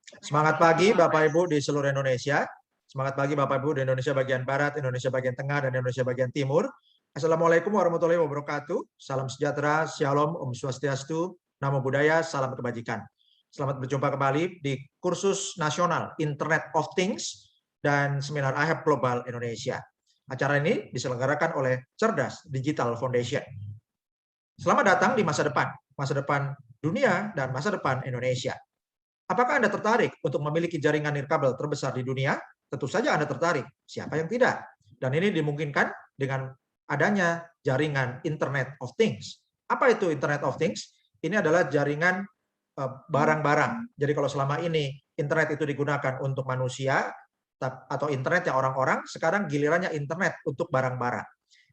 Semangat pagi Bapak Ibu di seluruh Indonesia. Semangat pagi Bapak Ibu di Indonesia bagian Barat, Indonesia bagian Tengah, dan Indonesia bagian Timur. Assalamualaikum warahmatullahi wabarakatuh. Salam sejahtera, shalom, om swastiastu, namo buddhaya, salam kebajikan. Selamat berjumpa kembali di kursus nasional Internet of Things dan seminar IHAB Global Indonesia. Acara ini diselenggarakan oleh Cerdas Digital Foundation. Selamat datang di masa depan dunia dan masa depan Indonesia. Apakah Anda tertarik untuk memiliki jaringan nirkabel terbesar di dunia? Tentu saja Anda tertarik. Siapa yang tidak? Dan ini dimungkinkan dengan adanya jaringan Internet of Things. Apa itu Internet of Things? Ini adalah jaringan barang-barang. Jadi kalau selama ini internet itu digunakan untuk manusia atau internet ya orang-orang, sekarang gilirannya internet untuk barang-barang.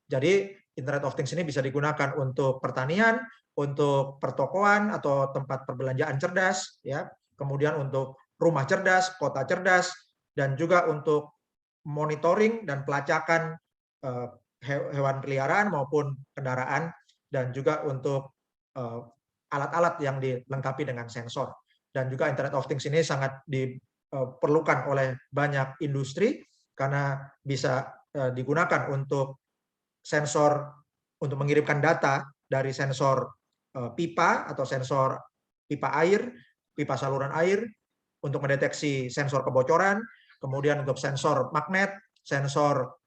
Jadi Internet of Things ini bisa digunakan untuk pertanian, untuk pertokoan atau tempat perbelanjaan cerdas, ya. Kemudian untuk rumah cerdas, kota cerdas, dan juga untuk monitoring dan pelacakan hewan peliharaan maupun kendaraan, dan juga untuk alat-alat yang dilengkapi dengan sensor. Dan juga Internet of Things ini sangat diperlukan oleh banyak industri karena bisa digunakan untuk sensor untuk mengirimkan data dari sensor pipa atau sensor pipa air, pipa saluran air, untuk mendeteksi sensor kebocoran, kemudian untuk sensor magnet, sensor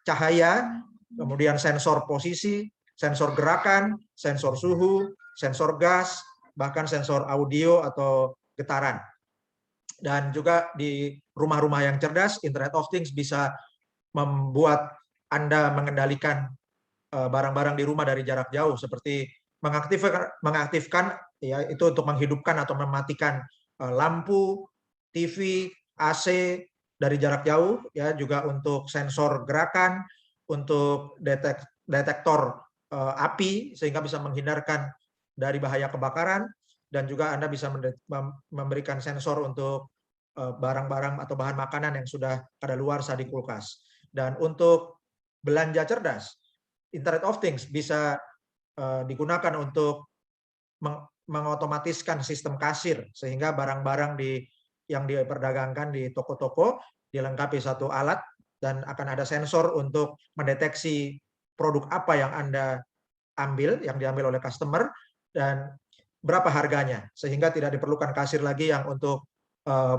cahaya, kemudian sensor posisi, sensor gerakan, sensor suhu, sensor gas, bahkan sensor audio atau getaran. Dan juga di rumah-rumah yang cerdas, Internet of Things bisa membuat Anda mengendalikan barang-barang di rumah dari jarak jauh, seperti mengaktifkan ya itu untuk menghidupkan atau mematikan lampu, TV, AC dari jarak jauh, ya, juga untuk sensor gerakan, untuk detektor api sehingga bisa menghindarkan dari bahaya kebakaran, dan juga Anda bisa memberikan sensor untuk barang-barang atau bahan makanan yang sudah kadaluarsa di kulkas. Dan untuk belanja cerdas, Internet of Things bisa digunakan untuk mengotomatiskan sistem kasir sehingga barang-barang yang diperdagangkan di toko-toko dilengkapi satu alat dan akan ada sensor untuk mendeteksi produk apa yang Anda ambil, yang diambil oleh customer, dan berapa harganya, sehingga tidak diperlukan kasir lagi yang untuk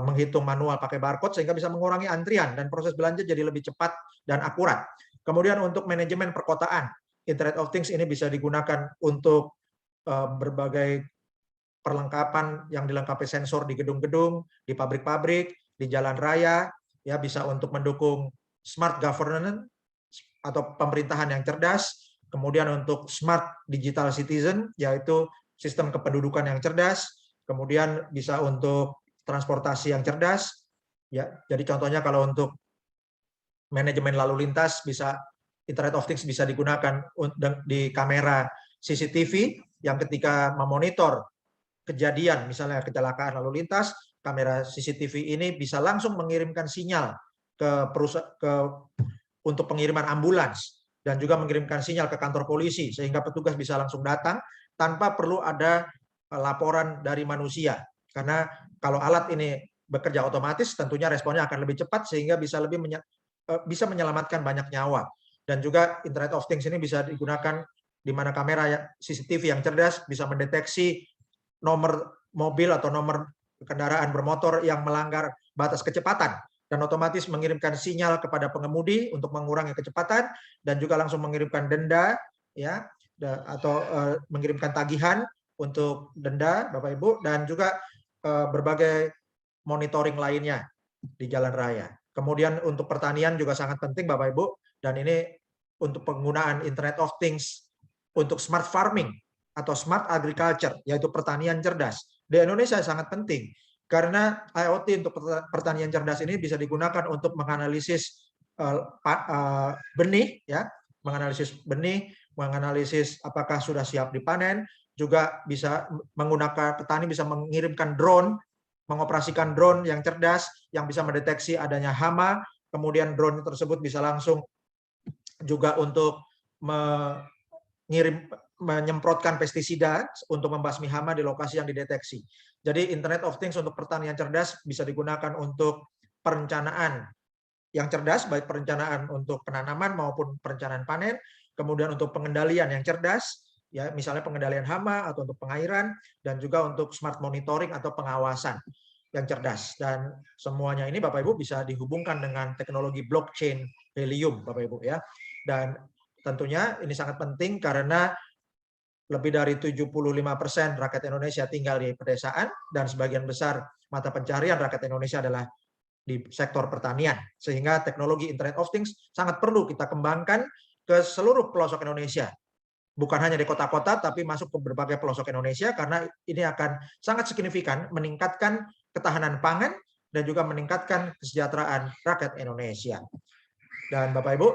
menghitung manual pakai barcode, sehingga bisa mengurangi antrian dan proses belanja jadi lebih cepat dan akurat. Kemudian untuk manajemen perkotaan, Internet of Things ini bisa digunakan untuk berbagai perlengkapan yang dilengkapi sensor di gedung-gedung, di pabrik-pabrik, di jalan raya, ya, bisa untuk mendukung smart governance atau pemerintahan yang cerdas, kemudian untuk smart digital citizen, yaitu sistem kependudukan yang cerdas, kemudian bisa untuk transportasi yang cerdas, ya. Jadi contohnya kalau untuk manajemen lalu lintas, bisa Internet of Things bisa digunakan di kamera CCTV yang ketika memonitor kejadian, misalnya kecelakaan lalu lintas, kamera CCTV ini bisa langsung mengirimkan sinyal untuk pengiriman ambulans, dan juga mengirimkan sinyal ke kantor polisi sehingga petugas bisa langsung datang tanpa perlu ada laporan dari manusia. Karena kalau alat ini bekerja otomatis, tentunya responnya akan lebih cepat sehingga bisa bisa menyelamatkan banyak nyawa. Dan juga Internet of Things ini bisa digunakan di mana kamera CCTV yang cerdas bisa mendeteksi nomor mobil atau nomor kendaraan bermotor yang melanggar batas kecepatan dan otomatis mengirimkan sinyal kepada pengemudi untuk mengurangi kecepatan, dan juga langsung mengirimkan denda, ya, atau mengirimkan tagihan untuk denda, Bapak Ibu, dan juga berbagai monitoring lainnya di jalan raya. Kemudian untuk pertanian juga sangat penting, Bapak Ibu, dan ini untuk penggunaan Internet of Things untuk smart farming atau smart agriculture, yaitu pertanian cerdas. Di Indonesia sangat penting karena IoT untuk pertanian cerdas ini bisa digunakan untuk menganalisis benih, ya, menganalisis apakah sudah siap dipanen, juga bisa menggunakan, petani bisa mengirimkan drone, mengoperasikan drone yang cerdas yang bisa mendeteksi adanya hama, kemudian drone tersebut bisa langsung juga untuk mengirim menyemprotkan pestisida untuk membasmi hama di lokasi yang dideteksi. Jadi Internet of Things untuk pertanian cerdas bisa digunakan untuk perencanaan yang cerdas, baik perencanaan untuk penanaman maupun perencanaan panen, kemudian untuk pengendalian yang cerdas, ya misalnya pengendalian hama atau untuk pengairan, dan juga untuk smart monitoring atau pengawasan yang cerdas. Dan semuanya ini Bapak Ibu bisa dihubungkan dengan teknologi blockchain Helium, Bapak Ibu ya. Dan tentunya ini sangat penting karena lebih dari 75% rakyat Indonesia tinggal di pedesaan dan sebagian besar mata pencarian rakyat Indonesia adalah di sektor pertanian. Sehingga teknologi Internet of Things sangat perlu kita kembangkan ke seluruh pelosok Indonesia. Bukan hanya di kota-kota, tapi masuk ke berbagai pelosok Indonesia karena ini akan sangat signifikan meningkatkan ketahanan pangan dan juga meningkatkan kesejahteraan rakyat Indonesia. Dan Bapak Ibu,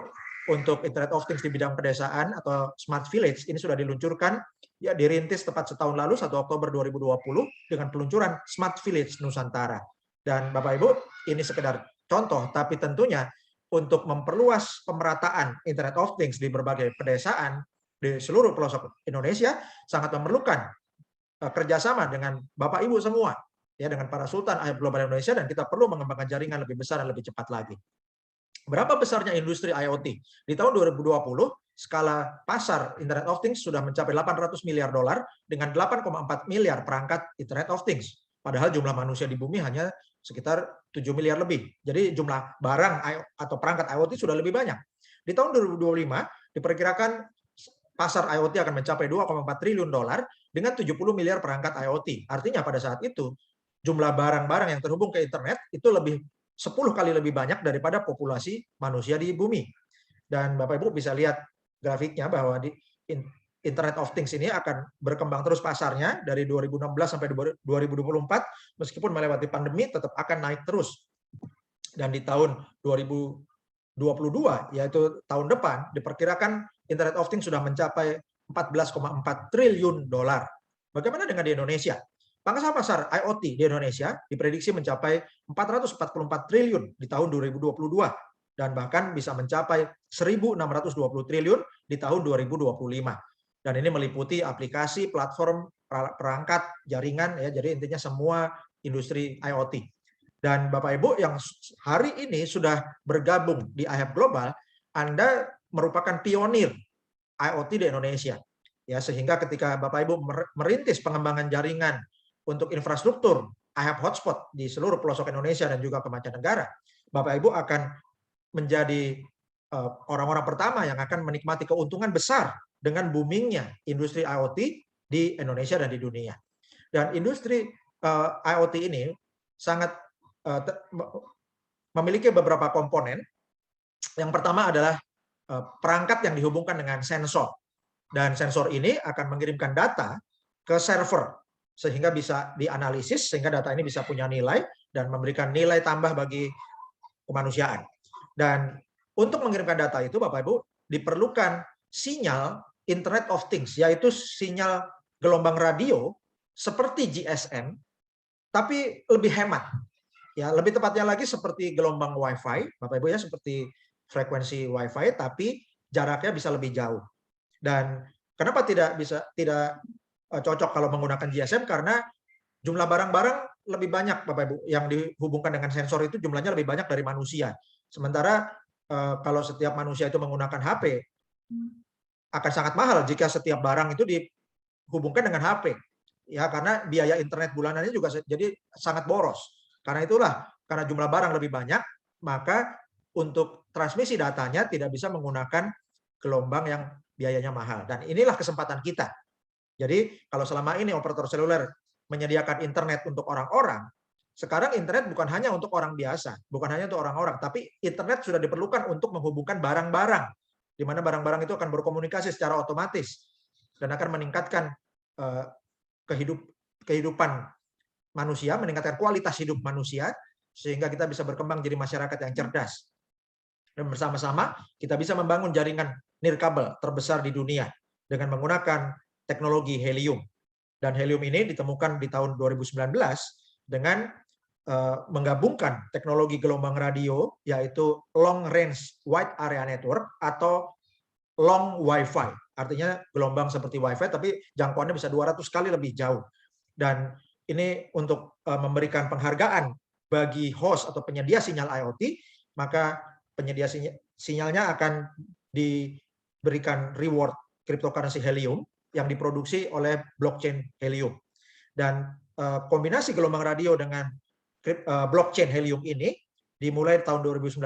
untuk Internet of Things di bidang pedesaan atau Smart Village ini sudah diluncurkan, ya dirintis tepat setahun lalu, 1 Oktober 2020, dengan peluncuran Smart Village Nusantara. Dan Bapak Ibu, ini sekedar contoh, tapi tentunya untuk memperluas pemerataan Internet of Things di berbagai pedesaan di seluruh pelosok Indonesia, sangat memerlukan kerjasama dengan Bapak Ibu semua, ya dengan para Sultan IHF Global Indonesia, dan kita perlu mengembangkan jaringan lebih besar dan lebih cepat lagi. Berapa besarnya industri IoT? Di tahun 2020, skala pasar Internet of Things sudah mencapai 800 miliar dolar dengan 8,4 miliar perangkat Internet of Things. Padahal jumlah manusia di bumi hanya sekitar 7 miliar lebih. Jadi jumlah barang atau perangkat IoT sudah lebih banyak. Di tahun 2025, diperkirakan pasar IoT akan mencapai 2,4 triliun dolar dengan 70 miliar perangkat IoT. Artinya pada saat itu, jumlah barang-barang yang terhubung ke internet itu lebih 10 kali lebih banyak daripada populasi manusia di bumi. Dan Bapak Ibu bisa lihat grafiknya bahwa di Internet of Things ini akan berkembang terus pasarnya dari 2016 sampai 2024, meskipun melewati pandemi tetap akan naik terus. Dan di tahun 2022, yaitu tahun depan, diperkirakan Internet of Things sudah mencapai 14,4 triliun dolar. Bagaimana dengan di Indonesia? Pangsa pasar IoT di Indonesia diprediksi mencapai 444 triliun di tahun 2022 dan bahkan bisa mencapai 1.620 triliun di tahun 2025. Dan ini meliputi aplikasi, platform, perangkat, jaringan, ya. Jadi intinya semua industri IoT. Dan Bapak Ibu yang hari ini sudah bergabung di IHF Global, Anda merupakan pionir IoT di Indonesia. Ya, sehingga ketika Bapak Ibu merintis pengembangan jaringan untuk infrastruktur IHF hotspot di seluruh pelosok Indonesia dan juga ke mancanegara, Bapak Ibu akan menjadi orang-orang pertama yang akan menikmati keuntungan besar dengan boomingnya industri IoT di Indonesia dan di dunia. Dan industri IoT ini sangat memiliki beberapa komponen. Yang pertama adalah perangkat yang dihubungkan dengan sensor. Dan sensor ini akan mengirimkan data ke server sehingga bisa dianalisis, sehingga data ini bisa punya nilai dan memberikan nilai tambah bagi kemanusiaan. Dan untuk mengirimkan data itu, Bapak Ibu, diperlukan sinyal Internet of Things, yaitu sinyal gelombang radio seperti GSM, tapi lebih hemat. Ya, lebih tepatnya lagi seperti gelombang Wi-Fi, Bapak Ibu ya, seperti frekuensi Wi-Fi, tapi jaraknya bisa lebih jauh. Dan kenapa tidak cocok kalau menggunakan GSM? Karena jumlah barang-barang lebih banyak, Bapak Ibu, yang dihubungkan dengan sensor itu jumlahnya lebih banyak dari manusia. Sementara kalau setiap manusia itu menggunakan HP, akan sangat mahal jika setiap barang itu dihubungkan dengan HP. Ya, karena biaya internet bulanannya juga jadi sangat boros. Karena itulah, karena jumlah barang lebih banyak, maka untuk transmisi datanya tidak bisa menggunakan gelombang yang biayanya mahal. Dan inilah kesempatan kita. Jadi kalau selama ini operator seluler menyediakan internet untuk orang-orang, sekarang internet bukan hanya untuk orang biasa, bukan hanya untuk orang-orang, tapi internet sudah diperlukan untuk menghubungkan barang-barang, di mana barang-barang itu akan berkomunikasi secara otomatis dan akan meningkatkan kehidupan manusia, meningkatkan kualitas hidup manusia, sehingga kita bisa berkembang jadi masyarakat yang cerdas. Dan bersama-sama kita bisa membangun jaringan nirkabel terbesar di dunia dengan menggunakan teknologi helium. Dan helium ini ditemukan di tahun 2019 dengan menggabungkan teknologi gelombang radio, yaitu Long Range Wide Area Network atau Long Wi-Fi artinya gelombang seperti WiFi, tapi jangkauannya bisa 200 kali lebih jauh. Dan ini untuk memberikan penghargaan bagi host atau penyedia sinyal IoT, maka penyedia sinyalnya akan diberikan reward cryptocurrency Helium yang diproduksi oleh blockchain Helium. Dan kombinasi gelombang radio dengan blockchain Helium ini dimulai tahun 2019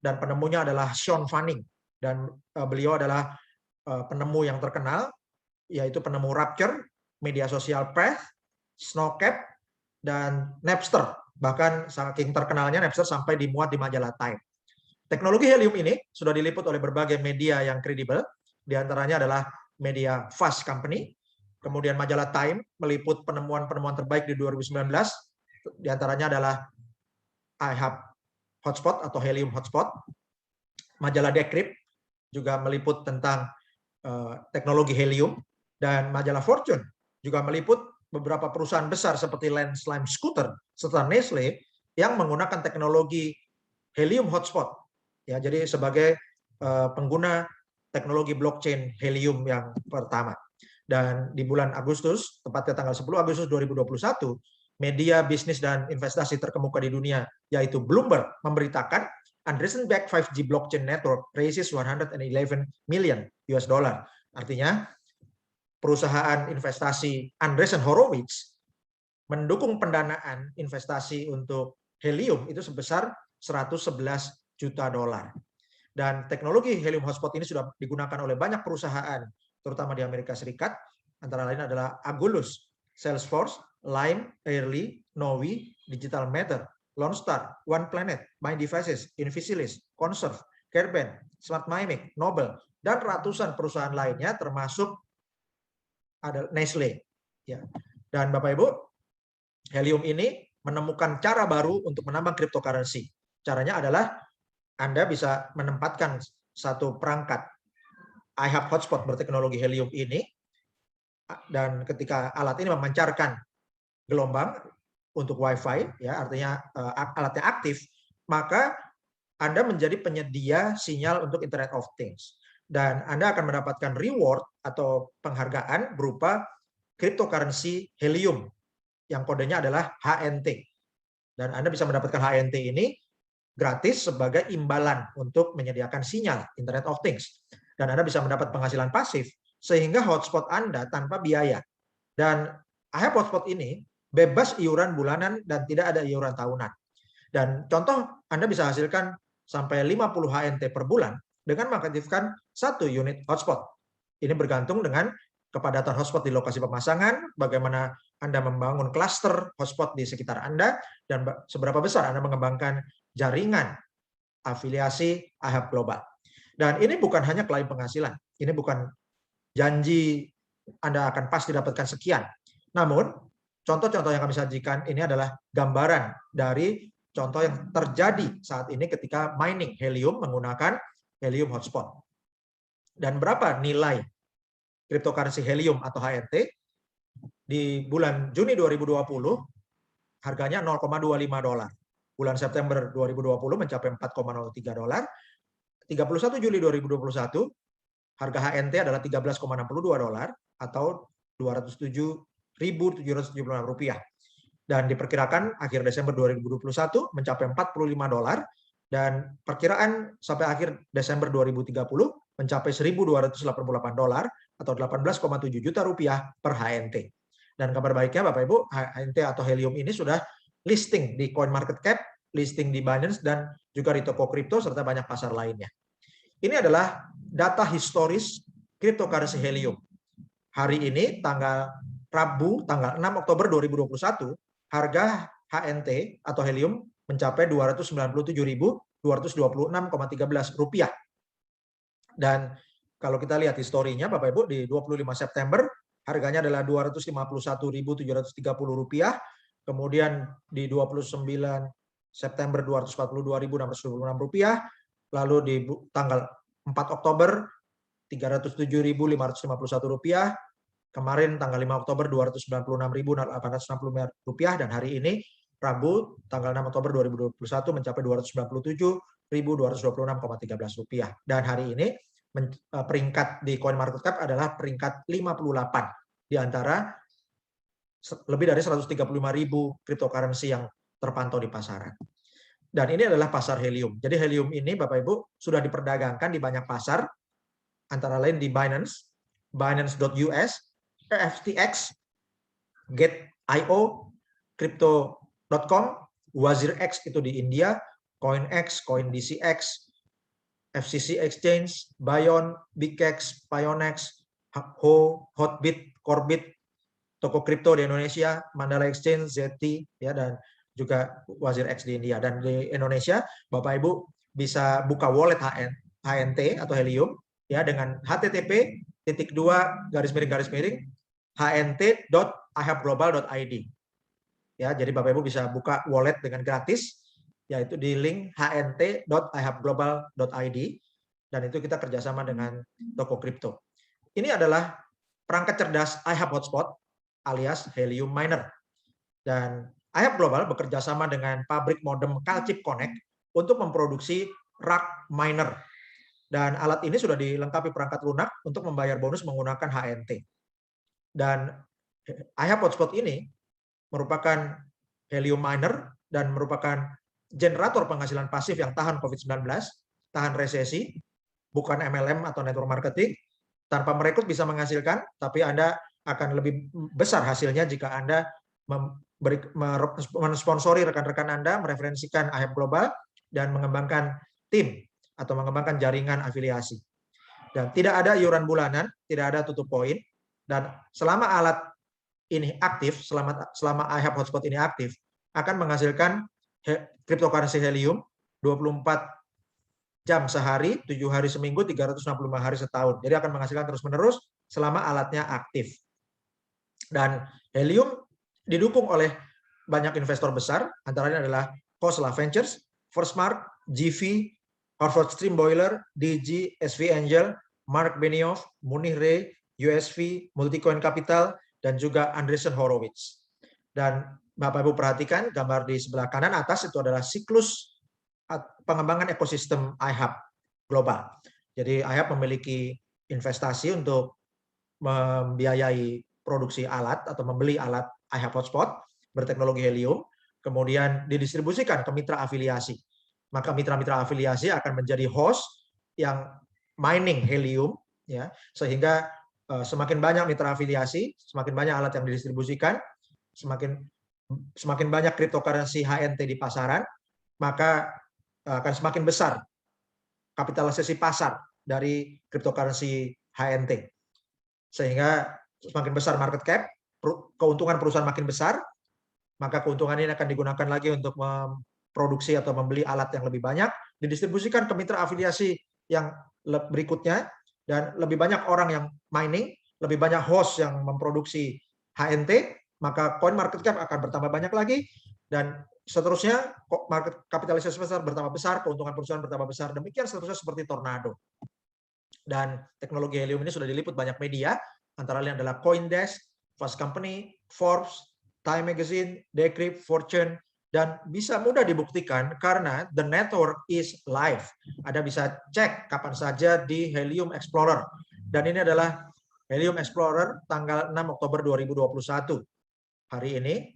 dan penemunya adalah Sean Fanning, dan beliau adalah penemu yang terkenal, yaitu penemu Rapture, media sosial Path, Snowcap, dan Napster. Bahkan saking terkenalnya Napster sampai dimuat di majalah Time. Teknologi Helium ini sudah diliput oleh berbagai media yang kredibel, diantaranya adalah media Fast Company, kemudian majalah Time meliput penemuan-penemuan terbaik di 2019, diantaranya adalah iHub Hotspot atau Helium Hotspot. Majalah Decrypt juga meliput tentang teknologi Helium, dan majalah Fortune juga meliput beberapa perusahaan besar seperti Landslime Scooter serta Nestle yang menggunakan teknologi Helium Hotspot. Ya, jadi sebagai pengguna teknologi blockchain Helium yang pertama. Dan di bulan Agustus, tepatnya tanggal 10 Agustus 2021, media bisnis dan investasi terkemuka di dunia, yaitu Bloomberg, memberitakan Andreessen-backed 5G blockchain network raises 111 million US dollar. Artinya, perusahaan investasi Andreessen Horowitz mendukung pendanaan investasi untuk Helium itu sebesar 111 juta dolar. Dan teknologi Helium Hotspot ini sudah digunakan oleh banyak perusahaan, terutama di Amerika Serikat, antara lain adalah Agulus, Salesforce, Lime, Airly, Novi, Digital Matter, Lone Star, One Planet, My Devices, Invisilis, Conserve, Careben, Smart Mimic, Nobel, dan ratusan perusahaan lainnya termasuk ada Nestle. Ya. Dan Bapak Ibu, Helium ini menemukan cara baru untuk menambang cryptocurrency. Caranya adalah Anda bisa menempatkan satu perangkat iHub Hotspot berteknologi Helium ini, dan ketika alat ini memancarkan gelombang untuk WiFi, ya artinya alatnya aktif, maka Anda menjadi penyedia sinyal untuk Internet of Things. Dan Anda akan mendapatkan reward atau penghargaan berupa cryptocurrency Helium yang kodenya adalah HNT. Dan Anda bisa mendapatkan HNT ini gratis sebagai imbalan untuk menyediakan sinyal Internet of Things. Dan Anda bisa mendapat penghasilan pasif sehingga hotspot Anda tanpa biaya. Dan iHub Hotspot ini bebas iuran bulanan dan tidak ada iuran tahunan. Dan contoh, Anda bisa hasilkan sampai 50 HNT per bulan dengan mengaktifkan satu unit hotspot. Ini bergantung dengan kepadatan hotspot di lokasi pemasangan, bagaimana Anda membangun klaster hotspot di sekitar Anda, dan seberapa besar Anda mengembangkan jaringan afiliasi iHub global. Dan ini bukan hanya klaim penghasilan, ini bukan janji Anda akan pasti dapatkan sekian. Namun, contoh-contoh yang kami sajikan ini adalah gambaran dari contoh yang terjadi saat ini ketika mining Helium menggunakan Helium Hotspot. Dan berapa nilai cryptocurrency Helium atau HNT? Di bulan Juni 2020, harganya 0,25 dolar. Bulan September 2020 mencapai 4,03 dolar. 31 Juli 2021, harga HNT adalah 13,62 dolar atau 207.776 rupiah. Dan diperkirakan akhir Desember 2021 mencapai 45 dolar, dan perkiraan sampai akhir Desember 2030 mencapai 1.288 dolar atau 18,7 juta rupiah per HNT. Dan kabar baiknya Bapak Ibu, HNT atau Helium ini sudah listing di CoinMarketCap, listing di Binance, dan juga di toko kripto serta banyak pasar lainnya. Ini adalah data historis cryptocurrency Helium. Hari ini tanggal Rabu tanggal 6 Oktober 2021, harga HNT atau Helium mencapai 297.226,13 rupiah. Dan kalau kita lihat historinya Bapak Ibu, di 25 September harganya adalah 251.730 rupiah, kemudian di 29 September 242.626 rupiah, lalu di tanggal 4 Oktober 307.551 rupiah, kemarin tanggal 5 Oktober 296.865 rupiah, dan hari ini Rabu tanggal 6 Oktober 2021 mencapai 297.226,13 rupiah. Dan hari ini peringkat di CoinMarketCap adalah peringkat 58 di antara lebih dari 135.000 cryptocurrency yang terpantau di pasaran. Dan ini adalah pasar helium. Jadi helium ini Bapak Ibu sudah diperdagangkan di banyak pasar, antara lain di Binance, Binance.us, FTX, Gate.io, Crypto.com, WazirX itu di India, CoinX, CoinDCX, FCC Exchange, Bion, Bikex, Pionex, Hotbit, Corbit, toko kripto di Indonesia, Mandala Exchange, ZT, ya, dan juga WazirX di India. Dan di Indonesia, Bapak Ibu bisa buka wallet HNT atau Helium ya dengan http://hnt.ihabglobal.id. Ya, jadi Bapak Ibu bisa buka wallet dengan gratis, yaitu di link hnt.ihabglobal.id, dan itu kita kerjasama dengan toko kripto. Ini adalah perangkat cerdas iHub Hotspot alias Helium Miner. Dan iHub Global bekerja sama dengan pabrik modem Calchip Connect untuk memproduksi rack miner. Dan alat ini sudah dilengkapi perangkat lunak untuk membayar bonus menggunakan HNT. Dan iHub Hotspot ini merupakan Helium Miner dan merupakan generator penghasilan pasif yang tahan COVID-19, tahan resesi, bukan MLM atau network marketing. Tanpa merekrut bisa menghasilkan, tapi Anda akan lebih besar hasilnya jika Anda mensponsori rekan-rekan Anda, mereferensikan iHub Global, dan mengembangkan tim atau mengembangkan jaringan afiliasi. Dan tidak ada iuran bulanan, tidak ada tutup poin, dan selama alat ini aktif, selama iHub Hotspot ini aktif, akan menghasilkan cryptocurrency Helium 24 jam sehari, 7 hari seminggu, 365 hari setahun. Jadi akan menghasilkan terus-menerus selama alatnya aktif. Dan Helium didukung oleh banyak investor besar, antara lain adalah Khosla Ventures, Firstmark, GV, Harvard Stream Boiler, DG, SV Angel, Mark Benioff, Munich Re, USV, Multicoin Capital, dan juga Andreessen Horowitz. Dan Bapak Ibu perhatikan gambar di sebelah kanan atas itu adalah siklus pengembangan ekosistem iHub Global. Jadi iHub memiliki investasi untuk membiayai produksi alat atau membeli alat iHub Hotspot berteknologi Helium, kemudian didistribusikan ke mitra afiliasi. Maka mitra-mitra afiliasi akan menjadi host yang mining Helium, ya, sehingga semakin banyak mitra afiliasi, semakin banyak alat yang didistribusikan, semakin banyak cryptocurrency HNT di pasaran, maka akan semakin besar kapitalisasi pasar dari cryptocurrency HNT. Sehingga semakin besar market cap, keuntungan perusahaan makin besar, maka keuntungan ini akan digunakan lagi untuk memproduksi atau membeli alat yang lebih banyak, didistribusikan ke mitra afiliasi yang berikutnya, dan lebih banyak orang yang mining, lebih banyak host yang memproduksi HNT, maka coin market cap akan bertambah banyak lagi, dan seterusnya market kapitalisasi besar bertambah besar, keuntungan perusahaan bertambah besar, demikian seterusnya seperti tornado. Dan teknologi Helium ini sudah diliput banyak media, antara lain adalah CoinDesk, Fast Company, Forbes, Time Magazine, Decrypt, Fortune, dan bisa mudah dibuktikan karena the network is live. Anda bisa cek kapan saja di Helium Explorer. Dan ini adalah Helium Explorer tanggal 6 Oktober 2021. Hari ini,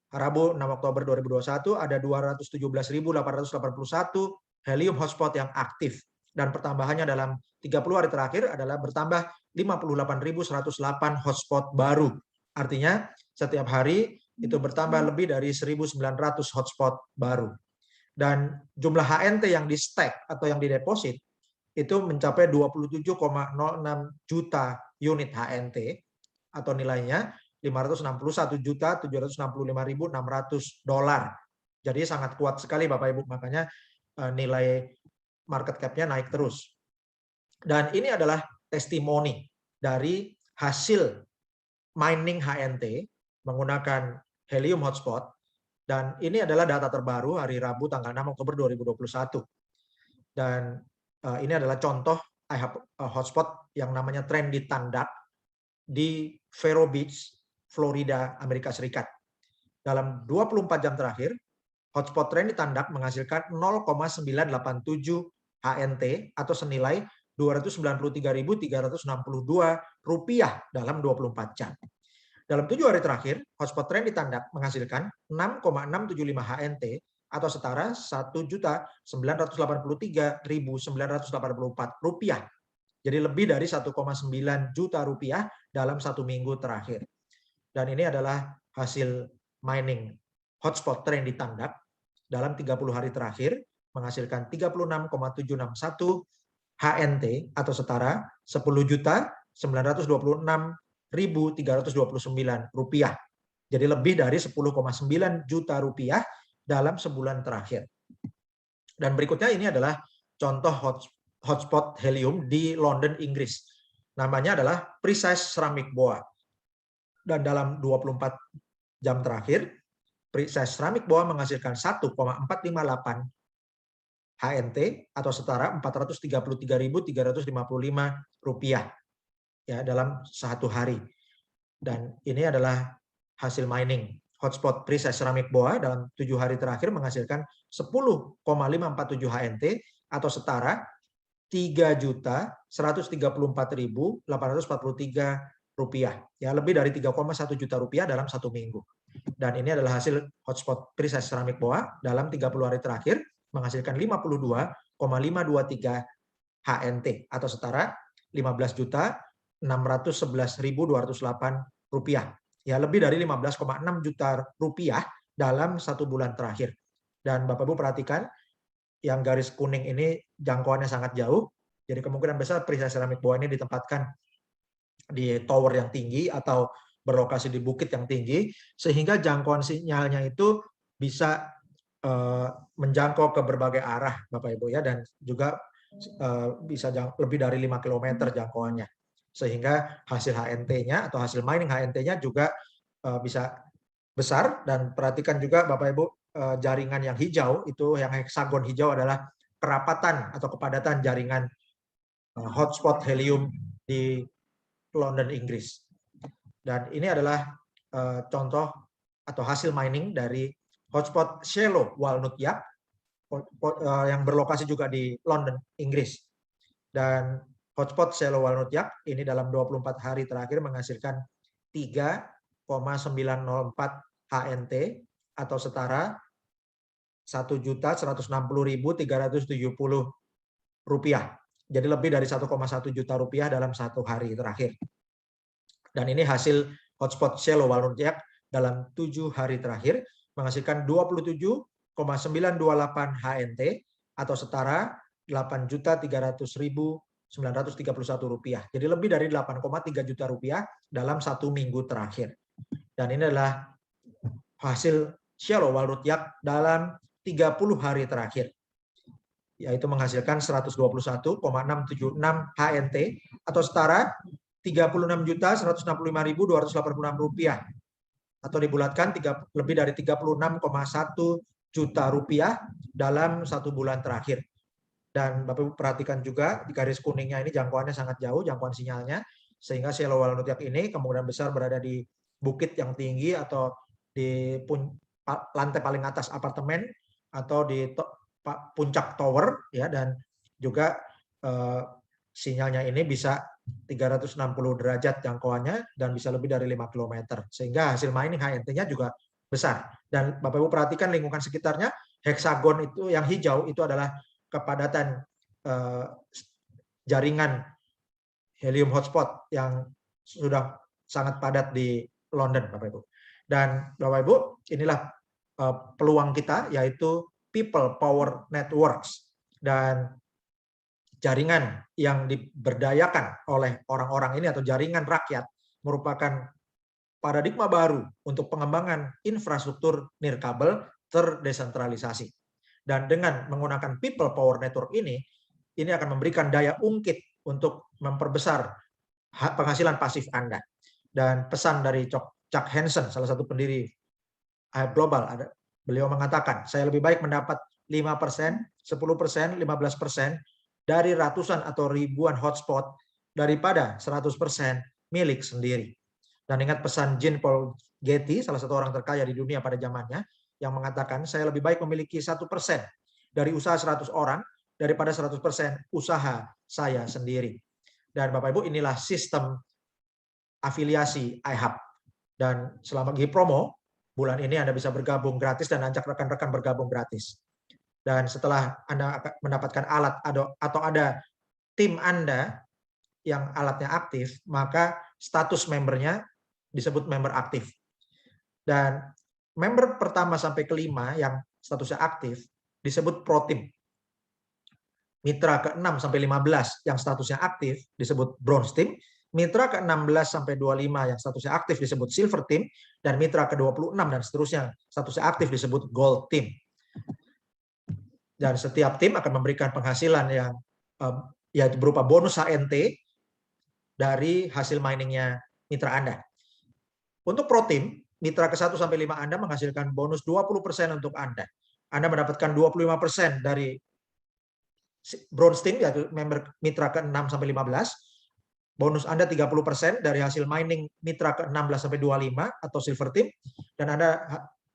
Rabu 6 Oktober 2021, ada 217.881 Helium hotspot yang aktif. Dan pertambahannya dalam 30 hari terakhir adalah bertambah 58.108 hotspot baru. Artinya setiap hari itu bertambah lebih dari 1.900 hotspot baru. Dan jumlah HNT yang di stack atau yang dideposit itu mencapai 27,06 juta unit HNT atau nilainya $561.765.600. Jadi sangat kuat sekali Bapak Ibu, makanya nilai market cap-nya naik terus. Dan ini adalah testimoni dari hasil mining HNT menggunakan Helium Hotspot, dan ini adalah data terbaru hari Rabu tanggal 6 Oktober 2021. Dan ini adalah contoh iHub Hotspot yang namanya Trendy Tandak di Vero Beach, Florida, Amerika Serikat. Dalam 24 jam terakhir, hotspot Trendy Tandak menghasilkan 0,987 HNT atau senilai Rp293.362 dalam 24 jam. Dalam 7 hari terakhir, hotspot trend ditandak menghasilkan 6,675 HNT atau setara Rp1.983.984. Jadi lebih dari 1,9 juta rupiah dalam 1 minggu terakhir. Dan ini adalah hasil mining hotspot trend ditandak dalam 30 hari terakhir menghasilkan 36,761 HNT atau setara Rp10.926.329. Jadi lebih dari 10,9 juta rupiah dalam sebulan terakhir. Dan berikutnya ini adalah contoh hotspot helium di London, Inggris. Namanya adalah Precise Ceramic Boa. Dan dalam 24 jam terakhir, Precise Ceramic Boa menghasilkan 1,458 HNT atau setara Rp433.355 ya dalam 1 hari. Dan ini adalah hasil mining hotspot Precise Ceramic Boa dalam 7 hari terakhir menghasilkan 10,547 HNT atau setara Rp3.134.843 ya, lebih dari 3,1 juta rupiah dalam 1 minggu. Dan ini adalah hasil hotspot Precise Ceramic Boa dalam 30 hari terakhir menghasilkan 52,523 HNT atau setara Rp15.611.208 ya, lebih dari 15,6 juta rupiah dalam 1 bulan terakhir. Dan Bapak Ibu perhatikan yang garis kuning ini jangkauannya sangat jauh, jadi kemungkinan besar Precise Ceramic Boa ini ditempatkan di tower yang tinggi atau berlokasi di bukit yang tinggi, sehingga jangkauan sinyalnya itu bisa menjangkau ke berbagai arah, Bapak Ibu ya, dan juga bisa lebih dari 5 km jangkauannya, sehingga hasil HNT-nya atau hasil mining HNT-nya juga bisa besar. Dan perhatikan juga Bapak Ibu, jaringan yang hijau itu, yang heksagon hijau adalah kerapatan atau kepadatan jaringan hotspot helium di London, Inggris. Dan ini adalah contoh atau hasil mining dari hotspot Shallow Walnut Yap yang berlokasi juga di London, Inggris. Dan hotspot Shallow Walnut Yap ini dalam 24 hari terakhir menghasilkan 3,904 HNT atau setara Rp1.160.370. Jadi lebih dari 1,1 juta rupiah dalam 1 hari terakhir. Dan ini hasil hotspot Shallow Walnut Yap dalam 7 hari terakhir menghasilkan 27,928 HNT atau setara Rp8.300.931. Jadi lebih dari 8,3 juta rupiah dalam 1 minggu terakhir. Dan ini adalah hasil Shallow Walnut Yap dalam 30 hari terakhir, yaitu menghasilkan 121,676 HNT atau setara Rp36.165.286 atau dibulatkan lebih dari 36,1 juta rupiah dalam 1 bulan terakhir. Dan Bapak Ibu perhatikan juga di garis kuningnya ini jangkauannya sangat jauh, jangkauan sinyalnya, sehingga Shallow Walnut Yap ini kemungkinan besar berada di bukit yang tinggi atau di lantai paling atas apartemen atau di puncak tower ya, dan juga sinyalnya ini bisa 360 derajat jangkauannya dan bisa lebih dari 5 km, sehingga hasil mining HNT-nya juga besar. Dan Bapak Ibu perhatikan lingkungan sekitarnya, heksagon itu yang hijau itu adalah kepadatan jaringan helium hotspot yang sudah sangat padat di London, Bapak Ibu. Dan Bapak Ibu, inilah peluang kita, yaitu people power networks, dan jaringan yang diberdayakan oleh orang-orang ini atau jaringan rakyat merupakan paradigma baru untuk pengembangan infrastruktur nirkabel terdesentralisasi. Dan dengan menggunakan people power network ini akan memberikan daya ungkit untuk memperbesar penghasilan pasif Anda. Dan pesan dari Chuck Hansen, salah satu pendiri Hive Global, beliau mengatakan, saya lebih baik mendapat 5%, 10%, 15% dari ratusan atau ribuan hotspot daripada 100% milik sendiri. Dan ingat pesan Jean Paul Getty, salah satu orang terkaya di dunia pada zamannya, yang mengatakan, saya lebih baik memiliki 1% dari usaha 100 orang daripada 100% usaha saya sendiri. Dan Bapak Ibu, inilah sistem afiliasi iHub. Dan selama lagi promo, bulan ini Anda bisa bergabung gratis dan ajak rekan-rekan bergabung gratis. Dan setelah Anda mendapatkan alat atau ada tim Anda yang alatnya aktif, maka status membernya disebut member aktif. Dan member pertama sampai kelima yang statusnya aktif disebut pro team. Mitra ke-6 sampai 15 yang statusnya aktif disebut bronze team. Mitra ke-16 sampai 25 yang statusnya aktif disebut silver team. Dan mitra ke-26 dan seterusnya statusnya aktif disebut gold team. Dan setiap tim akan memberikan penghasilan yang yaitu berupa bonus HNT dari hasil miningnya mitra Anda. Untuk pro team, mitra ke-1 sampai 5 Anda menghasilkan bonus 20% untuk Anda. Anda mendapatkan 25% dari bronze team, yaitu member mitra ke-6 sampai 15. Bonus Anda 30% dari hasil mining mitra ke-16 sampai 25 atau silver team. Dan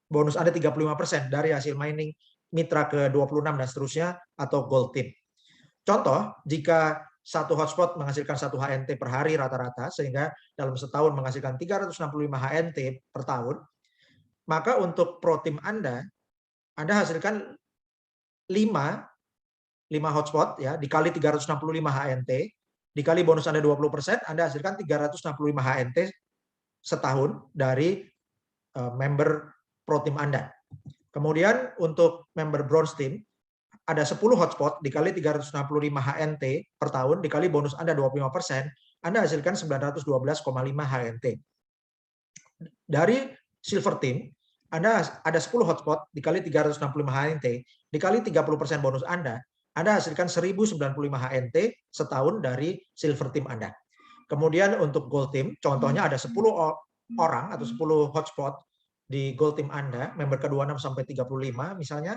bonus Anda 35% dari hasil mining mitra ke-26 dan seterusnya atau gold team. Contoh, jika satu hotspot menghasilkan 1 HNT per hari rata-rata, sehingga dalam setahun menghasilkan 365 HNT per tahun, maka untuk pro team Anda hasilkan 5 hotspot ya, dikali 365 HNT, dikali bonus Anda 20%, Anda hasilkan 365 HNT setahun dari member pro team Anda. Kemudian untuk member bronze team, ada 10 hotspot dikali 365 HNT per tahun, dikali bonus Anda 25%, Anda hasilkan 912,5 HNT. Dari silver team, Anda ada 10 hotspot dikali 365 HNT, dikali 30% bonus Anda hasilkan 1095 HNT setahun dari silver team Anda. Kemudian untuk gold team, contohnya ada 10 orang atau 10 hotspot di gold team Anda, member ke-26 sampai 35 misalnya,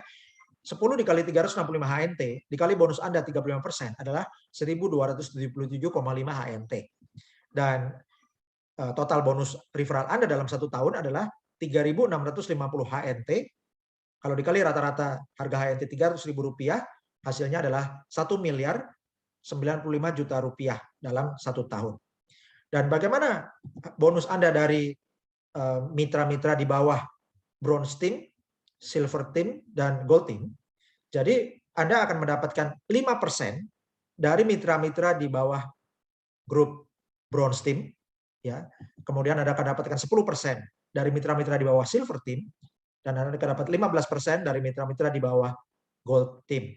10 dikali 365 HNT, dikali bonus Anda 35% adalah 1277,5 HNT. Dan total bonus referral Anda dalam 1 tahun adalah 3.650 HNT. Kalau dikali rata-rata harga HNT Rp300.000, hasilnya adalah 1.095 juta rupiah dalam 1 tahun. Dan bagaimana bonus Anda dari mitra-mitra di bawah bronze team, silver team, dan gold team? Jadi Anda akan mendapatkan 5% dari mitra-mitra di bawah grup bronze team, ya. Kemudian Anda akan dapatkan 10% dari mitra-mitra di bawah silver team, dan Anda akan dapat 15% dari mitra-mitra di bawah gold team.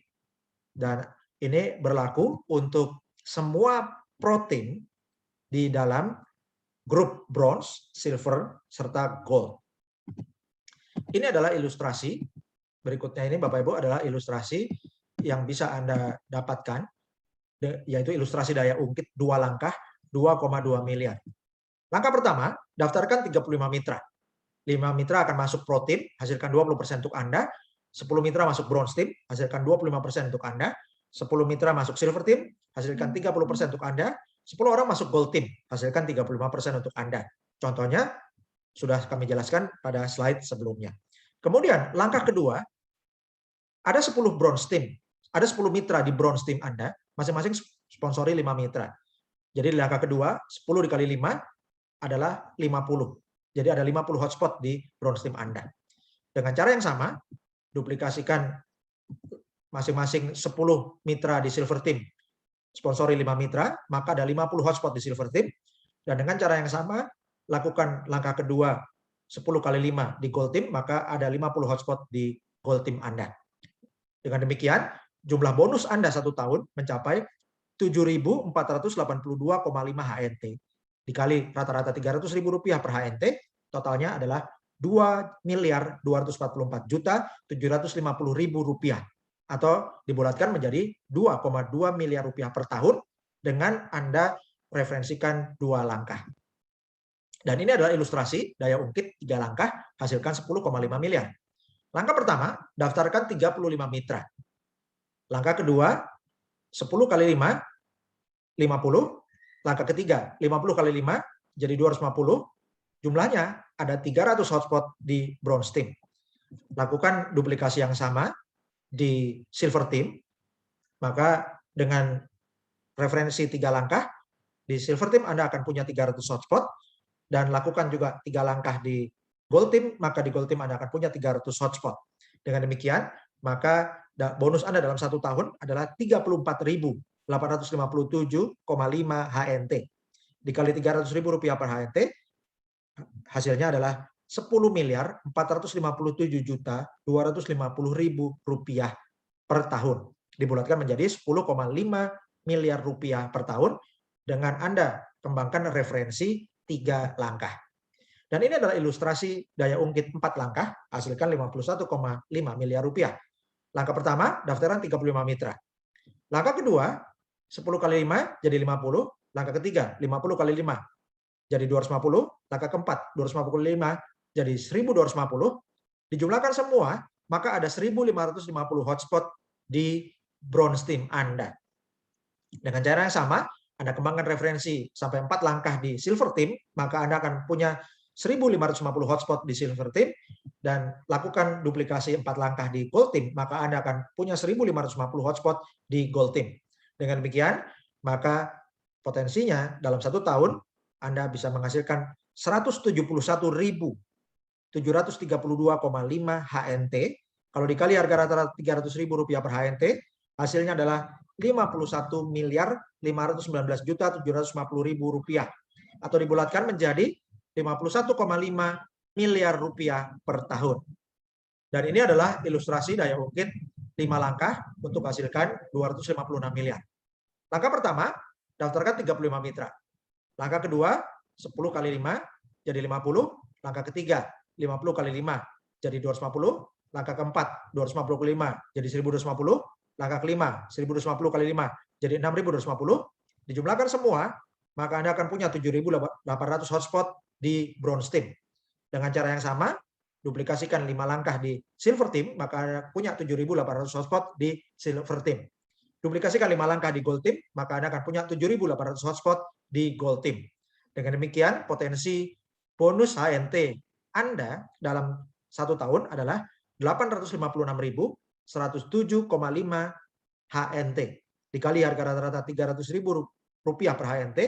Dan ini berlaku untuk semua pro team di dalam grup bronze, silver, serta gold. Ini adalah ilustrasi. Berikutnya ini Bapak Ibu adalah ilustrasi yang bisa Anda dapatkan, yaitu ilustrasi daya ungkit 2 langkah, 2,2 miliar. Langkah pertama, daftarkan 35 mitra. 5 mitra akan masuk pro team, hasilkan 20% untuk Anda. 10 mitra masuk bronze team, hasilkan 25% untuk Anda. 10 mitra masuk silver team, hasilkan 30% untuk Anda. 10 orang masuk gold team, hasilkan 35% untuk Anda. Contohnya sudah kami jelaskan pada slide sebelumnya. Kemudian langkah kedua, ada 10 bronze team, ada 10 mitra di bronze team Anda, masing-masing sponsori 5 mitra. Jadi di langkah kedua, 10 dikali 5 adalah 50. Jadi ada 50 hotspot di bronze team Anda. Dengan cara yang sama, duplikasikan masing-masing 10 mitra di silver team, sponsori 5 mitra, maka ada 50 hotspot di silver team. Dan dengan cara yang sama, lakukan langkah kedua 10 kali 5 di gold team, maka ada 50 hotspot di gold team Anda. Dengan demikian, jumlah bonus Anda 1 tahun mencapai 7.482,5 HNT. Dikali rata-rata Rp300.000 per HNT, totalnya adalah Rp2.244.750.000, atau dibulatkan menjadi Rp2,2 miliar per tahun dengan Anda referensikan 2 langkah. Dan ini adalah ilustrasi daya ungkit 3 langkah, hasilkan 10,5 miliar. Langkah pertama, daftarkan 35 mitra. Langkah kedua, 10 kali 5, 50. Langkah ketiga, 50 kali 5, jadi 250. Jumlahnya ada 300 hotspot di bronze team. Lakukan duplikasi yang sama di silver team. Maka dengan referensi 3 langkah, di Silver Team Anda akan punya 300 hotspot, dan lakukan juga 3 langkah di Gold Team, maka di Gold Team Anda akan punya 300 hotspot. Dengan demikian, maka bonus Anda dalam 1 tahun adalah 34.857,5 HNT. Dikali 300.000 rupiah per HNT, hasilnya adalah 10.457.250.000 rupiah per tahun. Dibulatkan menjadi 10,5 miliar rupiah per tahun dengan Anda kembangkan referensi 3 langkah. Dan ini adalah ilustrasi daya ungkit 4 langkah, hasilkan 51,5 miliar rupiah. Langkah pertama, daftaran 35 mitra. Langkah kedua, 10 kali 5 jadi 50. Langkah ketiga, 50 kali 5 jadi 250. Langkah keempat, 250 kali 5 jadi 1.250. Dijumlahkan semua, maka ada 1.550 hotspot di Bronze Team Anda. Dengan cara yang sama, Anda kembangkan referensi sampai 4 langkah di Silver Team, maka Anda akan punya 1.550 hotspot di Silver Team, dan lakukan duplikasi 4 langkah di Gold Team, maka Anda akan punya 1.550 hotspot di Gold Team. Dengan demikian, maka potensinya dalam 1 tahun Anda bisa menghasilkan 171.732,5 HNT. Kalau dikali harga rata-rata 300.000 rupiah per HNT, hasilnya adalah 51.519.750.000 rupiah, atau dibulatkan menjadi 51,5 miliar rupiah per tahun. Dan ini adalah ilustrasi daya ungkit 5 langkah untuk hasilkan 256 miliar. Langkah pertama, daftarkan 35 mitra. Langkah kedua, 10 kali 5 jadi 50. Langkah ketiga, 50 kali 5 jadi 250. Langkah keempat, 250 kali 5 jadi 1.250. Langkah kelima, 1.250 kali 5 jadi 6.250. Dijumlahkan semua, maka Anda akan punya 7.800 hotspot di Bronze Team. Dengan cara yang sama, duplikasikan 5 langkah di Silver Team, maka Anda punya 7.800 hotspot di Silver Team. Duplikasikan 5 langkah di Gold Team, maka Anda akan punya 7.800 hotspot di Gold Team. Dengan demikian, potensi bonus HNT Anda dalam 1 tahun adalah 856.107,5 HNT. Dikali harga rata-rata 300.000 rupiah per HNT,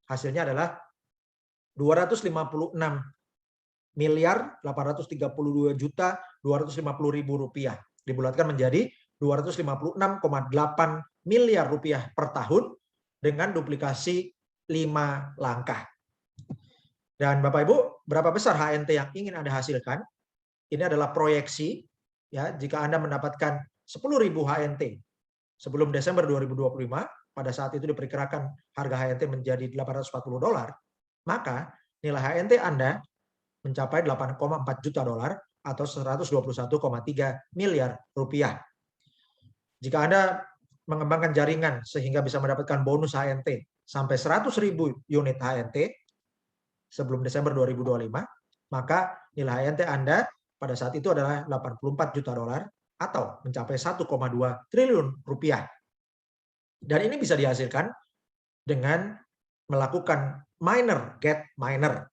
hasilnya adalah 256.832.250.000 rupiah. Dibulatkan menjadi 256,8 miliar rupiah per tahun dengan duplikasi 5 langkah. Dan Bapak Ibu, berapa besar HNT yang ingin Anda hasilkan? Ini adalah proyeksi, ya. Jika Anda mendapatkan 10.000 HNT sebelum Desember 2025, pada saat itu diperkirakan harga HNT menjadi $840, maka nilai HNT Anda mencapai 8,4 juta dolar atau 121,3 miliar rupiah. Jika Anda mengembangkan jaringan sehingga bisa mendapatkan bonus HNT sampai 100.000 unit HNT sebelum Desember 2025, maka nilai HNT Anda pada saat itu adalah 84 juta dolar atau mencapai 1,2 triliun rupiah. Dan ini bisa dihasilkan dengan melakukan miner get miner.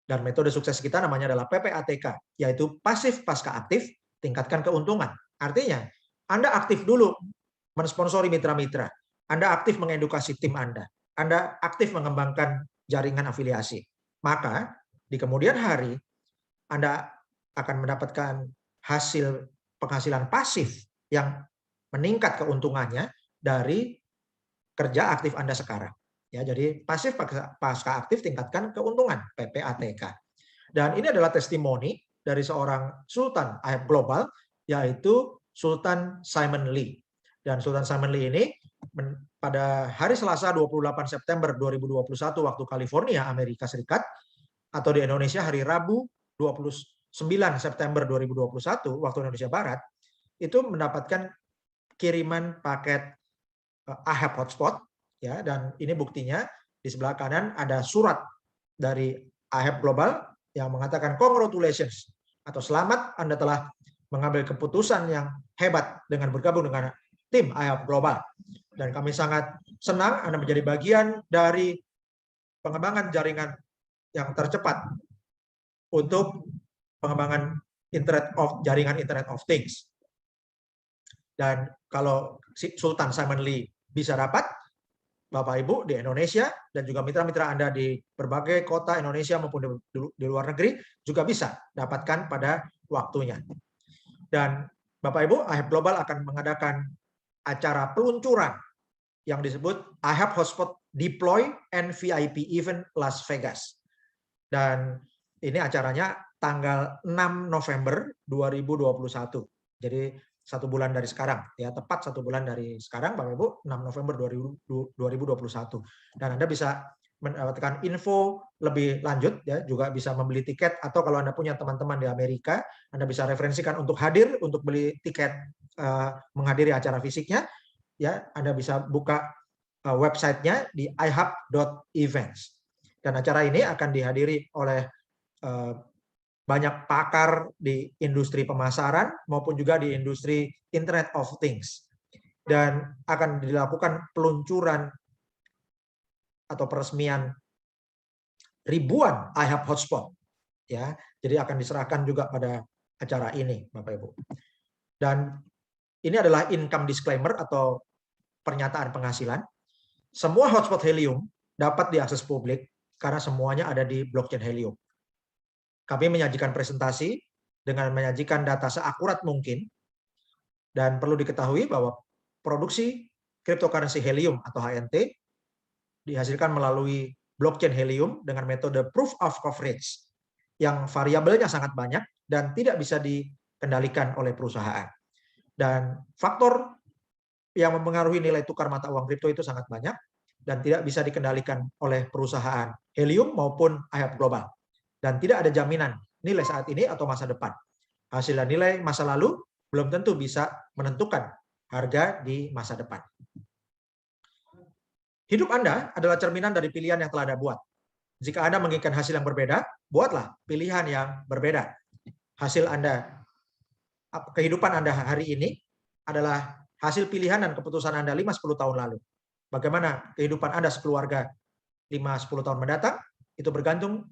Dan metode sukses kita namanya adalah PPATK, yaitu pasif pasca aktif, tingkatkan keuntungan. Artinya, Anda aktif dulu mensponsori mitra-mitra, Anda aktif mengedukasi tim Anda aktif mengembangkan jaringan afiliasi. Maka di kemudian hari Anda akan mendapatkan hasil penghasilan pasif yang meningkat keuntungannya dari kerja aktif Anda sekarang. Ya, jadi pasif pasca aktif tingkatkan keuntungan, PPATK. Dan ini adalah testimoni dari seorang Sultan AHEB Global, yaitu Sultan Simon Lee. Dan Sultan Simon Lee ini pada hari Selasa 28 September 2021 waktu California, Amerika Serikat, atau di Indonesia hari Rabu 29 September 2021 waktu Indonesia Barat, itu mendapatkan kiriman paket AHEB Hotspot, ya, dan ini buktinya di sebelah kanan ada surat dari AHEB Global yang mengatakan congratulations atau selamat, Anda telah mengambil keputusan yang hebat dengan bergabung dengan tim AHEB Global, dan kami sangat senang Anda menjadi bagian dari pengembangan jaringan yang tercepat untuk pengembangan jaringan Internet of Things. Dan kalau Sultan Simon Lee bisa dapat, Bapak Ibu di Indonesia dan juga mitra-mitra Anda di berbagai kota Indonesia maupun di luar negeri juga bisa dapatkan pada waktunya. Dan Bapak Ibu, IHAB Global akan mengadakan acara peluncuran yang disebut IHAB Hotspot Deploy and VIP Event Las Vegas. Dan ini acaranya tanggal 6 November 2021. Jadi 1 bulan dari sekarang, ya tepat 1 bulan dari sekarang, Bapak Ibu, 6 November 2021. Dan Anda bisa mendapatkan info lebih lanjut, ya juga bisa membeli tiket, atau kalau Anda punya teman-teman di Amerika, Anda bisa referensikan untuk hadir, untuk beli tiket menghadiri acara fisiknya, ya Anda bisa buka websitenya di ihab.events. Dan acara ini akan dihadiri oleh banyak pakar di industri pemasaran maupun juga di industri Internet of Things. Dan akan dilakukan peluncuran atau peresmian ribuan IHAB hotspot. Ya, jadi akan diserahkan juga pada acara ini, Bapak Ibu. Dan ini adalah income disclaimer atau pernyataan penghasilan. Semua hotspot Helium dapat diakses publik karena semuanya ada di blockchain Helium. Kami menyajikan presentasi dengan menyajikan data seakurat mungkin, dan perlu diketahui bahwa produksi cryptocurrency Helium atau HNT dihasilkan melalui blockchain Helium dengan metode proof of coverage yang variabelnya sangat banyak dan tidak bisa dikendalikan oleh perusahaan. Dan faktor yang mempengaruhi nilai tukar mata uang kripto itu sangat banyak dan tidak bisa dikendalikan oleh perusahaan Helium maupun IHAB Global. Dan tidak ada jaminan nilai saat ini atau masa depan. Hasil dan nilai masa lalu belum tentu bisa menentukan harga di masa depan. Hidup Anda adalah cerminan dari pilihan yang telah Anda buat. Jika Anda menginginkan hasil yang berbeda, buatlah pilihan yang berbeda. Hasil Anda, kehidupan Anda hari ini adalah hasil pilihan dan keputusan Anda 5-10 tahun lalu. Bagaimana kehidupan Anda sekeluarga 5-10 tahun mendatang, itu bergantung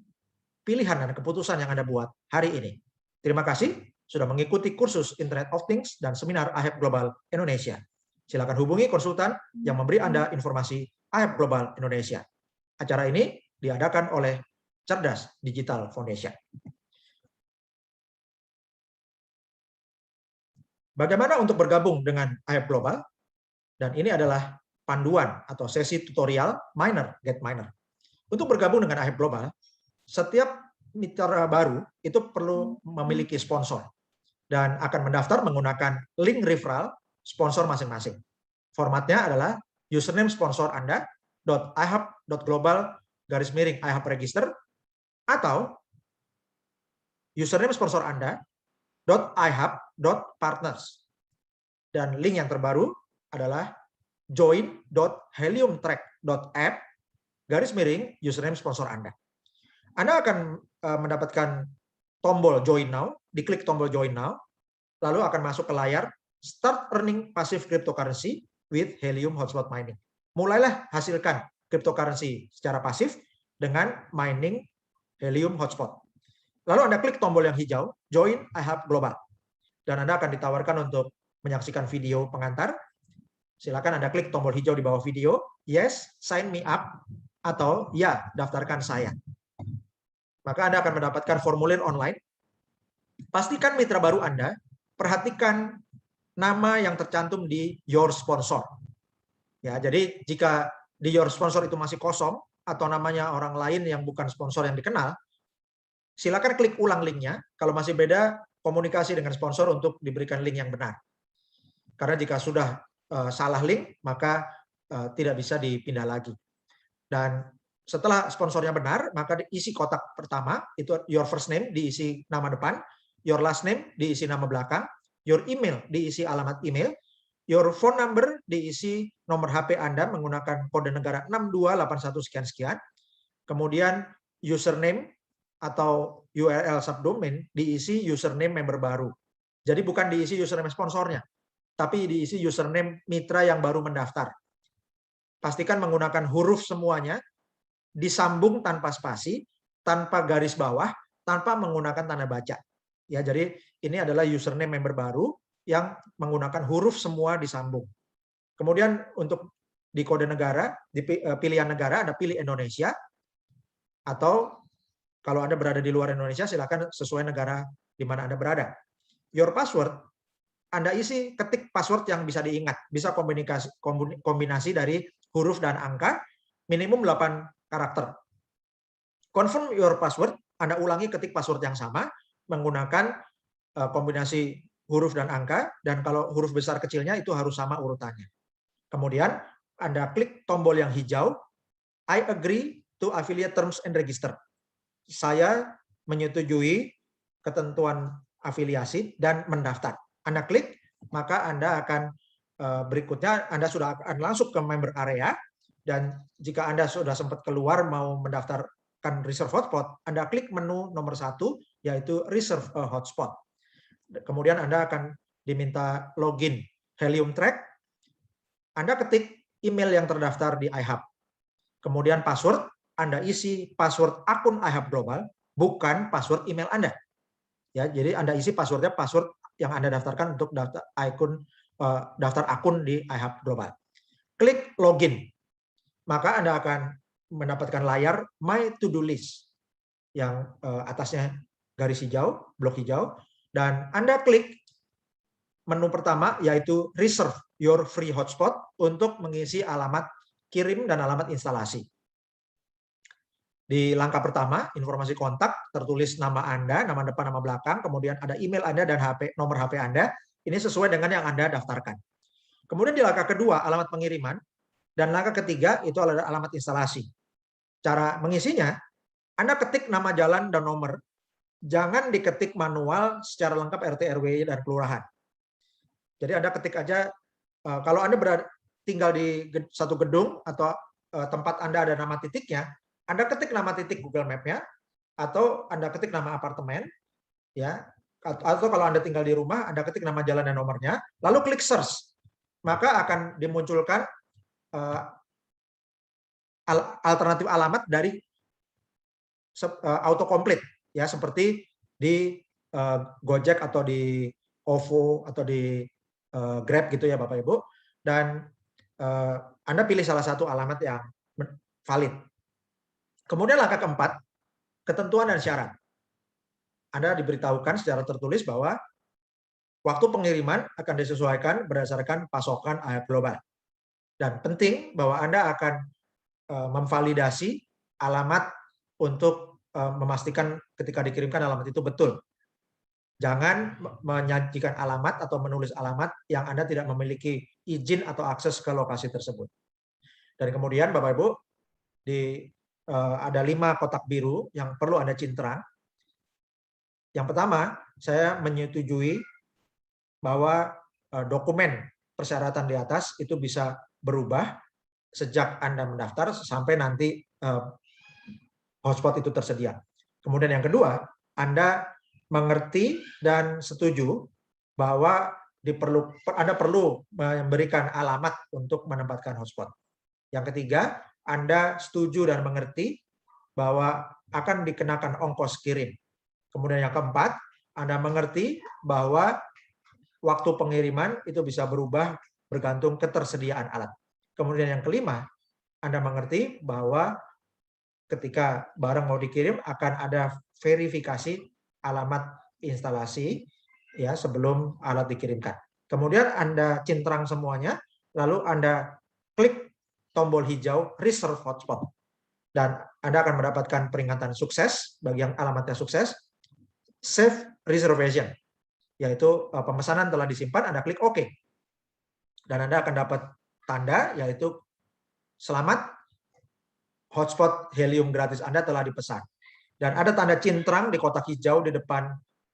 pilihan dan keputusan yang Anda buat hari ini. Terima kasih sudah mengikuti kursus Internet of Things dan seminar IHAB Global Indonesia. Silakan hubungi konsultan yang memberi Anda informasi IHAB Global Indonesia. Acara ini diadakan oleh Cerdas Digital Foundation. Bagaimana untuk bergabung dengan IHAB Global? Dan ini adalah panduan atau sesi tutorial miner, get miner. Untuk bergabung dengan IHAB Global, setiap mitra baru itu perlu memiliki sponsor dan akan mendaftar menggunakan link referral sponsor masing-masing. Formatnya adalah username sponsor Anda .ihab.global_IHAB register atau username sponsor Anda .ihab.partners. Dan link yang terbaru adalah join.heliumtrack.app/username sponsor Anda. Anda akan mendapatkan tombol Join Now, diklik tombol Join Now, lalu akan masuk ke layar Start Earning Passive Cryptocurrency with Helium Hotspot Mining. Mulailah hasilkan cryptocurrency secara pasif dengan mining Helium Hotspot. Lalu Anda klik tombol yang hijau, Join IHAB Global. Dan Anda akan ditawarkan untuk menyaksikan video pengantar. Silakan Anda klik tombol hijau di bawah video, Yes, sign me up, atau Ya, daftarkan saya. Maka Anda akan mendapatkan formulir online. Pastikan mitra baru Anda, perhatikan nama yang tercantum di your sponsor. Ya, jadi jika di your sponsor itu masih kosong atau namanya orang lain yang bukan sponsor yang dikenal, silakan klik ulang linknya. Kalau masih beda, komunikasi dengan sponsor untuk diberikan link yang benar. Karena jika sudah salah link, maka tidak bisa dipindah lagi. Dan setelah sponsornya benar, maka diisi kotak pertama, itu your first name, diisi nama depan, your last name, diisi nama belakang, your email, diisi alamat email, your phone number, diisi nomor HP Anda menggunakan kode negara 6281 sekian-sekian, kemudian username atau URL subdomain, diisi username member baru. Jadi bukan diisi username sponsornya, tapi diisi username mitra yang baru mendaftar. Pastikan menggunakan huruf semuanya, disambung tanpa spasi, tanpa garis bawah, tanpa menggunakan tanda baca. Ya, jadi ini adalah username member baru yang menggunakan huruf semua disambung. Kemudian untuk di kode negara, di pilihan negara Anda pilih Indonesia, atau kalau Anda berada di luar Indonesia silakan sesuai negara di mana Anda berada. Your password, Anda isi ketik password yang bisa diingat, bisa kombinasi dari huruf dan angka, minimum 8 karakter. Confirm your password, Anda ulangi ketik password yang sama menggunakan kombinasi huruf dan angka, dan kalau huruf besar kecilnya itu harus sama urutannya. Kemudian Anda klik tombol yang hijau, I agree to affiliate terms and register. Saya menyetujui ketentuan afiliasi dan mendaftar. Anda klik, maka Anda akan berikutnya Anda sudah akan langsung ke member area, dan jika Anda sudah sempat keluar mau mendaftarkan reserve hotspot, Anda klik menu nomor 1 yaitu reserve a hotspot. Kemudian Anda akan diminta login Helium Track. Anda ketik email yang terdaftar di iHub. Kemudian password, Anda isi password akun iHub Global, bukan password email Anda. Ya, jadi Anda isi passwordnya password yang Anda daftarkan untuk daftar akun di iHub Global. Klik login, maka Anda akan mendapatkan layar My To Do List yang atasnya garis hijau, blok hijau, dan Anda klik menu pertama yaitu Reserve Your Free Hotspot untuk mengisi alamat kirim dan alamat instalasi. Di langkah pertama, informasi kontak, tertulis nama Anda, nama depan, nama belakang, kemudian ada email Anda dan nomor HP Anda. Ini sesuai dengan yang Anda daftarkan. Kemudian di langkah kedua, alamat pengiriman, dan langkah ketiga itu adalah alamat instalasi. Cara mengisinya, Anda ketik nama jalan dan nomor, jangan diketik manual secara lengkap RT, RW, dan kelurahan. Jadi Anda ketik aja, kalau Anda tinggal di satu gedung atau tempat Anda ada nama titiknya, Anda ketik nama titik Google Map-nya, atau Anda ketik nama apartemen, ya, atau kalau Anda tinggal di rumah, Anda ketik nama jalan dan nomornya, lalu klik search, maka akan dimunculkan alternatif alamat dari autocomplete, ya, seperti di Gojek atau di OVO atau di Grab gitu ya Bapak Ibu, dan Anda pilih salah satu alamat yang valid. Kemudian langkah keempat, ketentuan dan syarat. Anda diberitahukan secara tertulis bahwa waktu pengiriman akan disesuaikan berdasarkan pasokan iHub Global. Dan penting bahwa Anda akan memvalidasi alamat untuk memastikan ketika dikirimkan alamat itu betul. Jangan menyajikan alamat atau menulis alamat yang Anda tidak memiliki izin atau akses ke lokasi tersebut. Dan kemudian Bapak Ibu, ada 5 kotak biru yang perlu Anda cintrang. Yang pertama, saya menyetujui bahwa dokumen persyaratan di atas itu bisa berubah sejak Anda mendaftar sampai nanti hotspot itu tersedia. Kemudian yang kedua, Anda mengerti dan setuju bahwa Anda perlu memberikan alamat untuk menempatkan hotspot. Yang ketiga, Anda setuju dan mengerti bahwa akan dikenakan ongkos kirim. Kemudian yang keempat, Anda mengerti bahwa waktu pengiriman itu bisa berubah bergantung ketersediaan alat. Kemudian yang kelima, Anda mengerti bahwa ketika barang mau dikirim akan ada verifikasi alamat instalasi ya sebelum alat dikirimkan. Kemudian Anda cintrang semuanya, lalu Anda klik tombol hijau Reserve Hotspot. Dan Anda akan mendapatkan peringatan sukses bagi yang alamatnya sukses. Save Reservation, yaitu pemesanan telah disimpan, Anda klik OK. Dan Anda akan dapat tanda yaitu selamat, hotspot helium gratis Anda telah dipesan. Dan ada tanda cintrang di kotak hijau di depan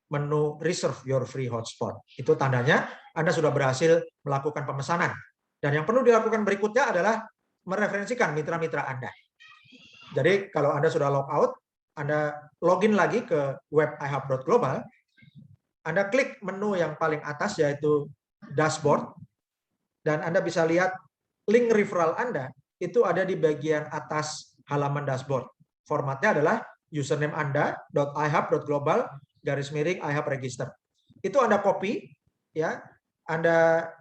menu Reserve Your Free Hotspot. Itu tandanya Anda sudah berhasil melakukan pemesanan. Dan yang perlu dilakukan berikutnya adalah mereferensikan mitra-mitra Anda. Jadi kalau Anda sudah log out, Anda login lagi ke web iHub.global, Anda klik menu yang paling atas yaitu dashboard, dan Anda bisa lihat link referral Anda itu ada di bagian atas halaman dashboard. Formatnya adalah username Anda .ihub.global / iHub register. Itu Anda copy ya, Anda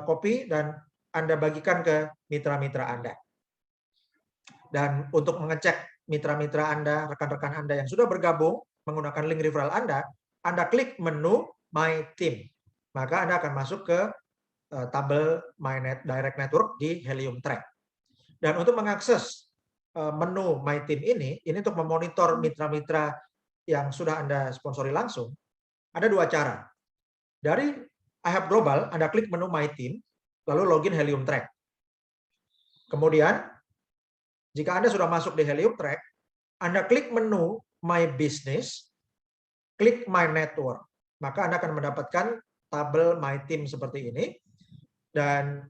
copy dan Anda bagikan ke mitra-mitra Anda. Dan untuk mengecek mitra-mitra Anda, rekan-rekan Anda yang sudah bergabung menggunakan link referral Anda klik menu My Team. Maka Anda akan masuk ke tabel My Direct Network di Helium Track. Dan untuk mengakses menu My Team ini untuk memonitor mitra-mitra yang sudah Anda sponsori langsung, ada dua cara. Dari iHub Global, Anda klik menu My Team, lalu login Helium Track. Kemudian, jika Anda sudah masuk di Helium Track, Anda klik menu My Business, klik My Network. Maka Anda akan mendapatkan tabel My Team seperti ini. Dan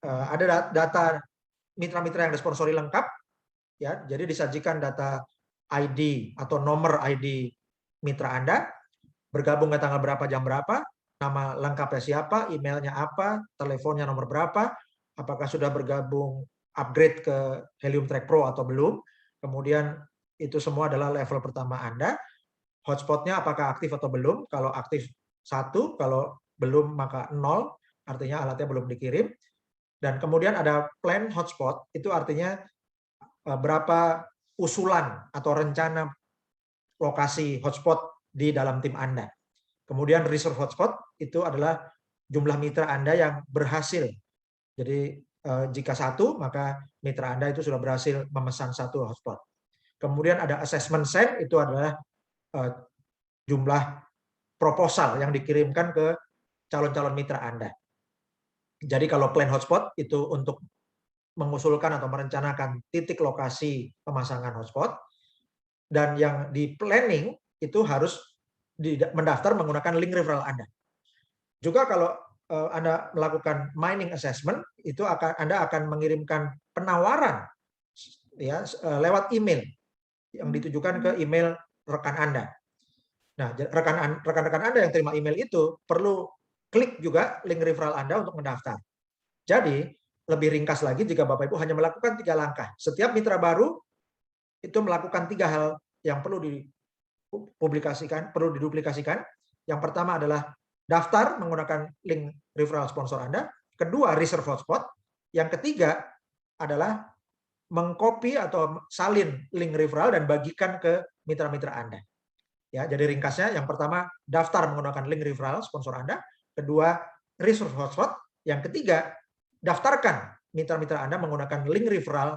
ada data mitra-mitra yang disponsori lengkap. Ya, jadi disajikan data ID atau nomor ID mitra Anda, bergabung ke tanggal berapa, jam berapa, nama lengkapnya siapa, emailnya apa, teleponnya nomor berapa, apakah sudah bergabung upgrade ke Helium Track Pro atau belum. Kemudian itu semua adalah level pertama Anda. Hotspotnya apakah aktif atau belum. Kalau aktif 1, kalau belum maka 0, artinya alatnya belum dikirim. Dan kemudian ada plan hotspot, itu artinya berapa usulan atau rencana lokasi hotspot di dalam tim Anda. Kemudian reserve hotspot itu adalah jumlah mitra Anda yang berhasil. Jadi jika 1, maka mitra Anda itu sudah berhasil memesan 1 hotspot. Kemudian ada assessment send, itu adalah jumlah proposal yang dikirimkan ke calon-calon mitra Anda. Jadi kalau plan hotspot itu untuk mengusulkan atau merencanakan titik lokasi pemasangan hotspot, dan yang di planning itu harus mendaftar menggunakan link referral Anda. Juga kalau Anda melakukan mining assessment, itu Anda akan mengirimkan penawaran ya lewat email yang ditujukan ke email rekan Anda. Nah, rekan-rekan Anda yang terima email itu perlu klik juga link referral Anda untuk mendaftar. Jadi, lebih ringkas lagi jika Bapak Ibu hanya melakukan 3 langkah. Setiap mitra baru itu melakukan 3 hal yang perlu diduplikasikan. Yang pertama adalah daftar menggunakan link referral sponsor Anda. Kedua, reserve hotspot. Yang ketiga adalah mengcopy atau salin link referral dan bagikan ke mitra-mitra Anda. Ya, jadi ringkasnya yang pertama daftar menggunakan link referral sponsor Anda. Kedua, reserve hotspot. Yang ketiga, daftarkan mitra-mitra Anda menggunakan link referral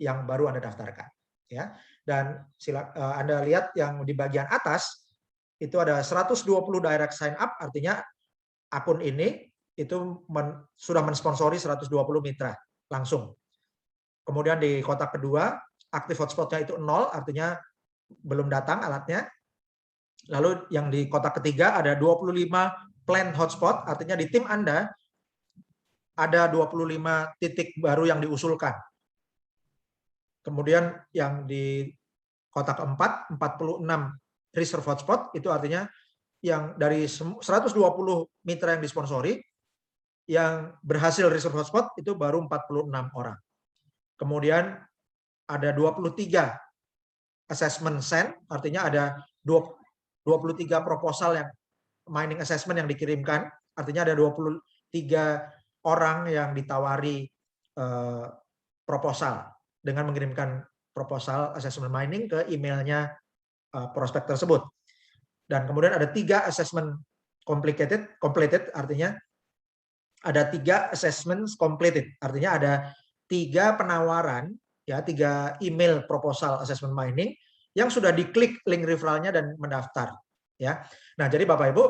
yang baru Anda daftarkan. Ya, dan Anda lihat yang di bagian atas itu ada 120 direct sign up, artinya akun ini itu sudah mensponsori 120 mitra langsung. Kemudian di kotak kedua, aktif hotspotnya itu 0, artinya belum datang alatnya. Lalu yang di kotak ketiga ada 25 plan hotspot, artinya di tim Anda ada 25 titik baru yang diusulkan. Kemudian yang di kotak keempat, 46 reserve hotspot, itu artinya yang dari 120 mitra yang disponsori, yang berhasil reserve hotspot itu baru 46 orang. Kemudian ada 23 assessment send, artinya ada 23 proposal yang mining assessment yang dikirimkan, artinya ada 23 orang yang ditawari proposal dengan mengirimkan proposal assessment mining ke emailnya prospek tersebut. Dan kemudian ada 3 assessment completed, artinya ada 3 assessments completed, artinya ada 3 penawaran, ya 3 email proposal assessment mining yang sudah diklik link referralnya dan mendaftar. Ya, nah jadi Bapak Ibu,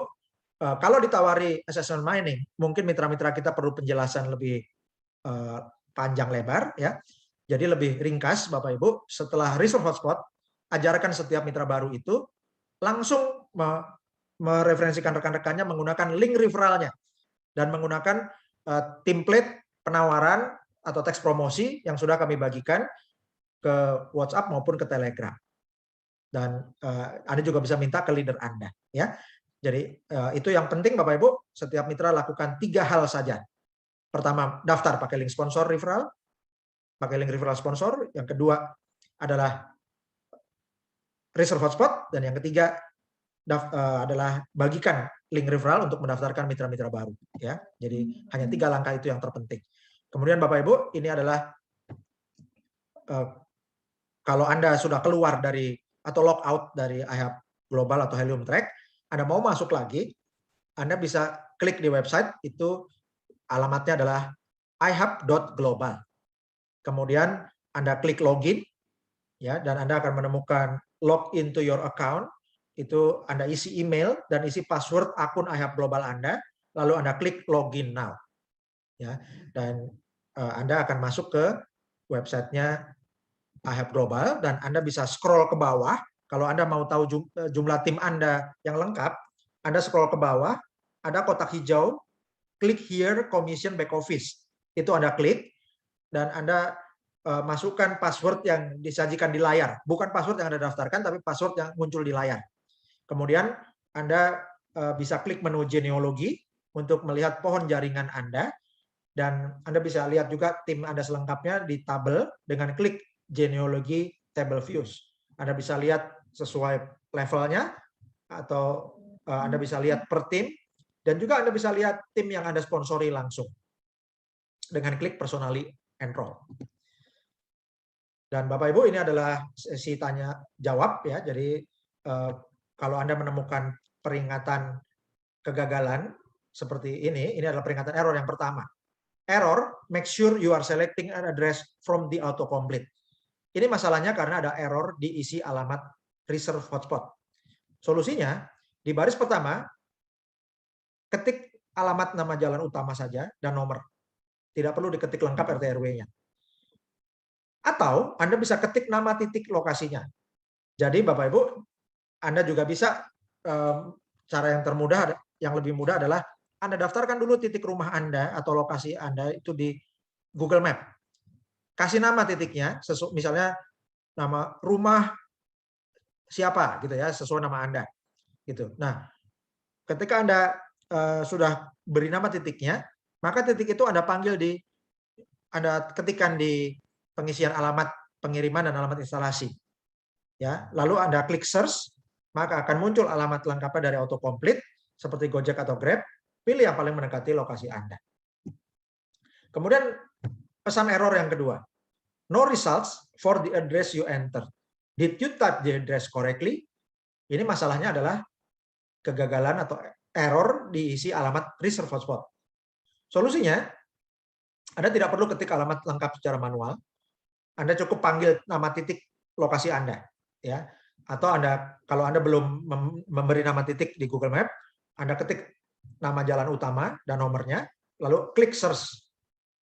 kalau ditawari assessment mining, mungkin mitra-mitra kita perlu penjelasan lebih panjang lebar, ya. Jadi lebih ringkas, Bapak Ibu, setelah reserve hotspot, ajarkan setiap mitra baru itu langsung mereferensikan rekan-rekannya menggunakan link referralnya dan menggunakan template penawaran atau teks promosi yang sudah kami bagikan ke WhatsApp maupun ke Telegram. Dan Anda juga bisa minta ke leader Anda, ya. Jadi itu yang penting Bapak Ibu, setiap mitra lakukan 3 hal saja. Pertama, daftar pakai link sponsor referral, pakai link referral sponsor. Yang kedua adalah reserve hotspot, dan yang ketiga adalah bagikan link referral untuk mendaftarkan mitra-mitra baru, ya. Jadi hanya 3 langkah itu yang terpenting. Kemudian Bapak Ibu, ini adalah kalau Anda sudah keluar dari atau log out dari iHub Global atau Helium Track, Anda mau masuk lagi, Anda bisa klik di website, itu alamatnya adalah ihub.global. Kemudian Anda klik login, ya, dan Anda akan menemukan log into your account. Itu Anda isi email dan isi password akun iHub Global Anda, lalu Anda klik login now, ya, dan Anda akan masuk ke websitenya iHub Global dan Anda bisa scroll ke bawah. Kalau Anda mau tahu jumlah tim Anda yang lengkap, Anda scroll ke bawah, ada kotak hijau, klik here commission back office. Itu Anda klik dan Anda masukkan password yang disajikan di layar, bukan password yang Anda daftarkan, tapi password yang muncul di layar. Kemudian Anda bisa klik menu genealogi untuk melihat pohon jaringan Anda, dan Anda bisa lihat juga tim Anda selengkapnya di tabel dengan klik genealogi table views. Anda bisa lihat sesuai levelnya, atau Anda bisa lihat per tim, dan juga Anda bisa lihat tim yang Anda sponsori langsung dengan klik personally enroll. Dan Bapak Ibu, ini adalah sesi tanya jawab, ya. Jadi kalau Anda menemukan peringatan kegagalan seperti ini adalah peringatan error yang pertama. Error, make sure you are selecting an address from the autocomplete. Ini masalahnya karena ada error diisi alamat reserve hotspot. Solusinya, di baris pertama, ketik alamat nama jalan utama saja dan nomor. Tidak perlu diketik lengkap RT RW-nya. Atau Anda bisa ketik nama titik lokasinya. Jadi Bapak Ibu, Anda juga bisa, cara yang termudah, yang lebih mudah adalah Anda daftarkan dulu titik rumah Anda atau lokasi Anda itu di Google Map. Kasih nama titiknya, misalnya nama rumah siapa gitu ya, sesuai nama Anda gitu. Nah, ketika Anda sudah beri nama titiknya, maka titik itu Anda panggil Anda ketikkan di pengisian alamat pengiriman dan alamat instalasi. Ya, lalu Anda klik search, maka akan muncul alamat lengkapnya dari autocomplete seperti Gojek atau Grab. Pilih yang paling mendekati lokasi Anda. Kemudian pesan error yang kedua. No results for the address you enter. Did you type the address correctly? Ini masalahnya adalah kegagalan atau error diisi alamat reserve hotspot. Solusinya, Anda tidak perlu ketik alamat lengkap secara manual. Anda cukup panggil nama titik lokasi Anda, ya. Atau kalau Anda belum memberi nama titik di Google Map, Anda ketik nama jalan utama dan nomornya, lalu klik search.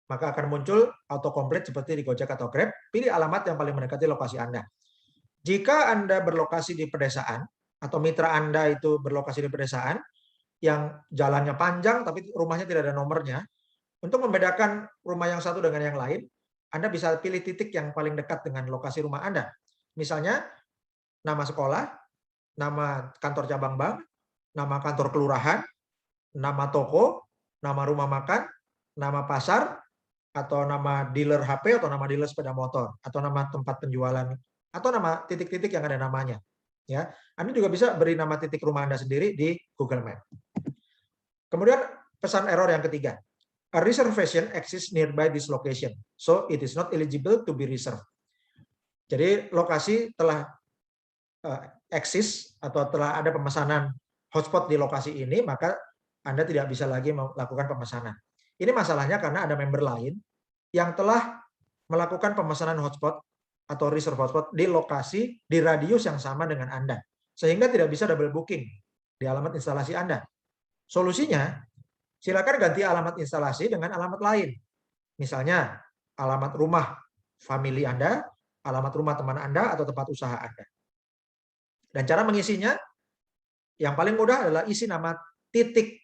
Maka akan muncul autocomplete seperti di Gojek atau Grab. Pilih alamat yang paling mendekati lokasi Anda. Jika Anda berlokasi di pedesaan, atau mitra Anda itu berlokasi di pedesaan, yang jalannya panjang tapi rumahnya tidak ada nomornya, untuk membedakan rumah yang satu dengan yang lain, Anda bisa pilih titik yang paling dekat dengan lokasi rumah Anda. Misalnya, nama sekolah, nama kantor cabang bank, nama kantor kelurahan, nama toko, nama rumah makan, nama pasar, atau nama dealer HP, atau nama dealer sepeda motor, atau nama tempat penjualan, atau nama titik-titik yang ada namanya. Ya, Anda juga bisa beri nama titik rumah Anda sendiri di Google Map. Kemudian pesan error yang ketiga. A reservation exists nearby this location, so it is not eligible to be reserved. Jadi lokasi telah eksis atau telah ada pemesanan hotspot di lokasi ini, maka Anda tidak bisa lagi melakukan pemesanan. Ini masalahnya karena ada member lain yang telah melakukan pemesanan hotspot atau reserve hotspot di lokasi di radius yang sama dengan Anda, sehingga tidak bisa double booking di alamat instalasi Anda. Solusinya, silakan ganti alamat instalasi dengan alamat lain. Misalnya, alamat rumah family Anda, alamat rumah teman Anda, atau tempat usaha Anda. Dan cara mengisinya, yang paling mudah adalah isi nama titik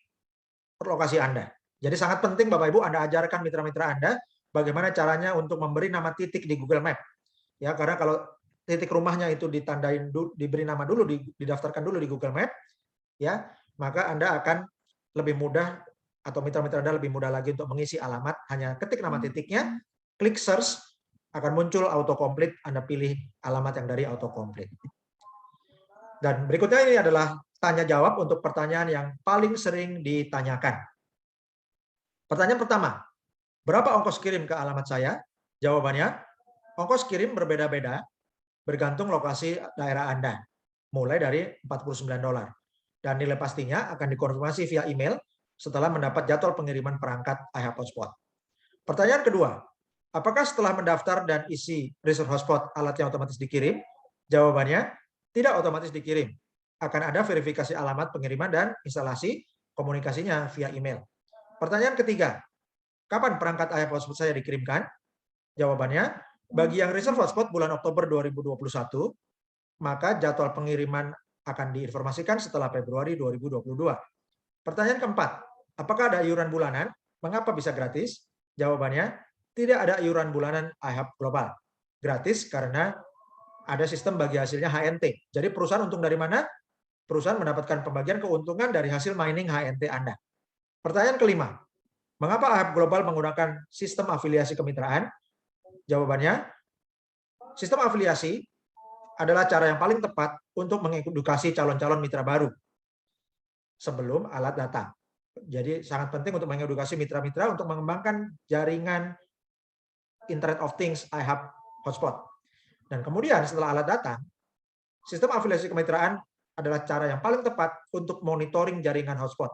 lokasi Anda. Jadi sangat penting Bapak Ibu Anda ajarkan mitra-mitra Anda bagaimana caranya untuk memberi nama titik di Google Map. Ya, karena kalau titik rumahnya itu ditandain, diberi nama dulu, didaftarkan dulu di Google Map, ya, maka Anda akan lebih mudah, atau mitra-mitra Anda lebih mudah lagi untuk mengisi alamat. Hanya ketik nama titiknya, klik search, akan muncul autocomplete, Anda pilih alamat yang dari autocomplete. Dan berikutnya ini adalah tanya jawab untuk pertanyaan yang paling sering ditanyakan. Pertanyaan pertama, berapa ongkos kirim ke alamat saya? Jawabannya, ongkos kirim berbeda-beda bergantung lokasi daerah Anda, mulai dari $49. Dan nilai pastinya akan dikonfirmasi via email setelah mendapat jadwal pengiriman perangkat iHub Hotspot. Pertanyaan kedua, apakah setelah mendaftar dan isi reserve hotspot alatnya otomatis dikirim? Jawabannya, tidak otomatis dikirim. Akan ada verifikasi alamat pengiriman dan instalasi komunikasinya via email. Pertanyaan ketiga, kapan perangkat iHub Hotspot saya dikirimkan? Jawabannya, bagi yang reserve hotspot bulan Oktober 2021, maka jadwal pengiriman akan diinformasikan setelah Februari 2022. Pertanyaan keempat, apakah ada iuran bulanan? Mengapa bisa gratis? Jawabannya, tidak ada iuran bulanan iHub Global. Gratis karena ada sistem bagi hasilnya HNT. Jadi perusahaan untung dari mana? Perusahaan mendapatkan pembagian keuntungan dari hasil mining HNT Anda. Pertanyaan kelima, mengapa iHub Global menggunakan sistem afiliasi kemitraan? Jawabannya, sistem afiliasi adalah cara yang paling tepat untuk mengedukasi calon-calon mitra baru sebelum alat datang. Jadi sangat penting untuk mengedukasi mitra-mitra untuk mengembangkan jaringan Internet of Things iHub Hotspot. Dan kemudian setelah alat datang, sistem afiliasi kemitraan adalah cara yang paling tepat untuk monitoring jaringan hotspot.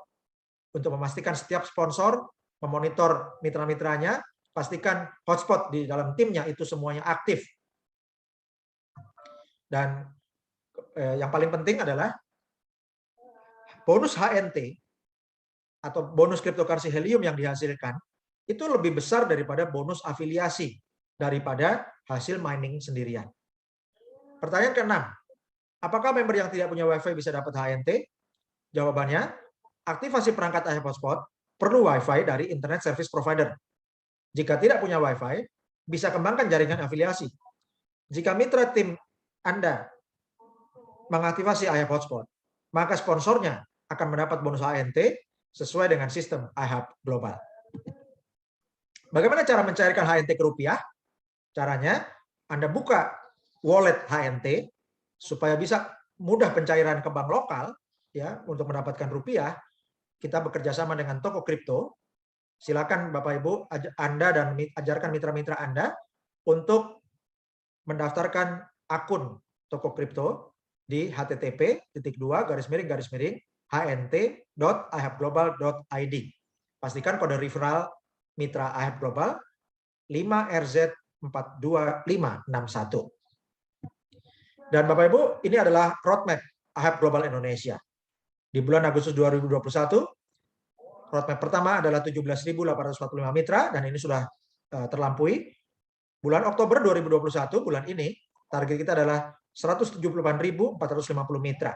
Untuk memastikan setiap sponsor memonitor mitra-mitranya, pastikan hotspot di dalam timnya itu semuanya aktif. Dan yang paling penting adalah bonus HNT atau bonus cryptocurrency Helium yang dihasilkan itu lebih besar daripada bonus afiliasi daripada hasil mining sendirian. Pertanyaan ke-6, apakah member yang tidak punya WiFi bisa dapat HNT? Jawabannya, aktivasi perangkat iHub Hotspot perlu WiFi dari Internet Service Provider. Jika tidak punya WiFi, bisa kembangkan jaringan afiliasi. Jika mitra tim Anda mengaktifasi iHub Hotspot, maka sponsornya akan mendapat bonus HNT sesuai dengan sistem iHub Global. Bagaimana cara mencairkan HNT ke rupiah? Caranya, Anda buka wallet HNT supaya bisa mudah pencairan ke bank lokal ya untuk mendapatkan rupiah. Kita bekerja sama dengan toko kripto. Silakan Bapak Ibu Anda dan ajarkan mitra-mitra Anda untuk mendaftarkan akun toko kripto di http://hnt.ihubglobal.id. Pastikan kode referral mitra iHub Global 5RZ42561. Dan Bapak Ibu, ini adalah roadmap iHub Global Indonesia. Di bulan Agustus 2021, roadmap pertama adalah 17.845 mitra, dan ini sudah terlampaui. Bulan Oktober 2021, bulan ini, target kita adalah 178.450 mitra.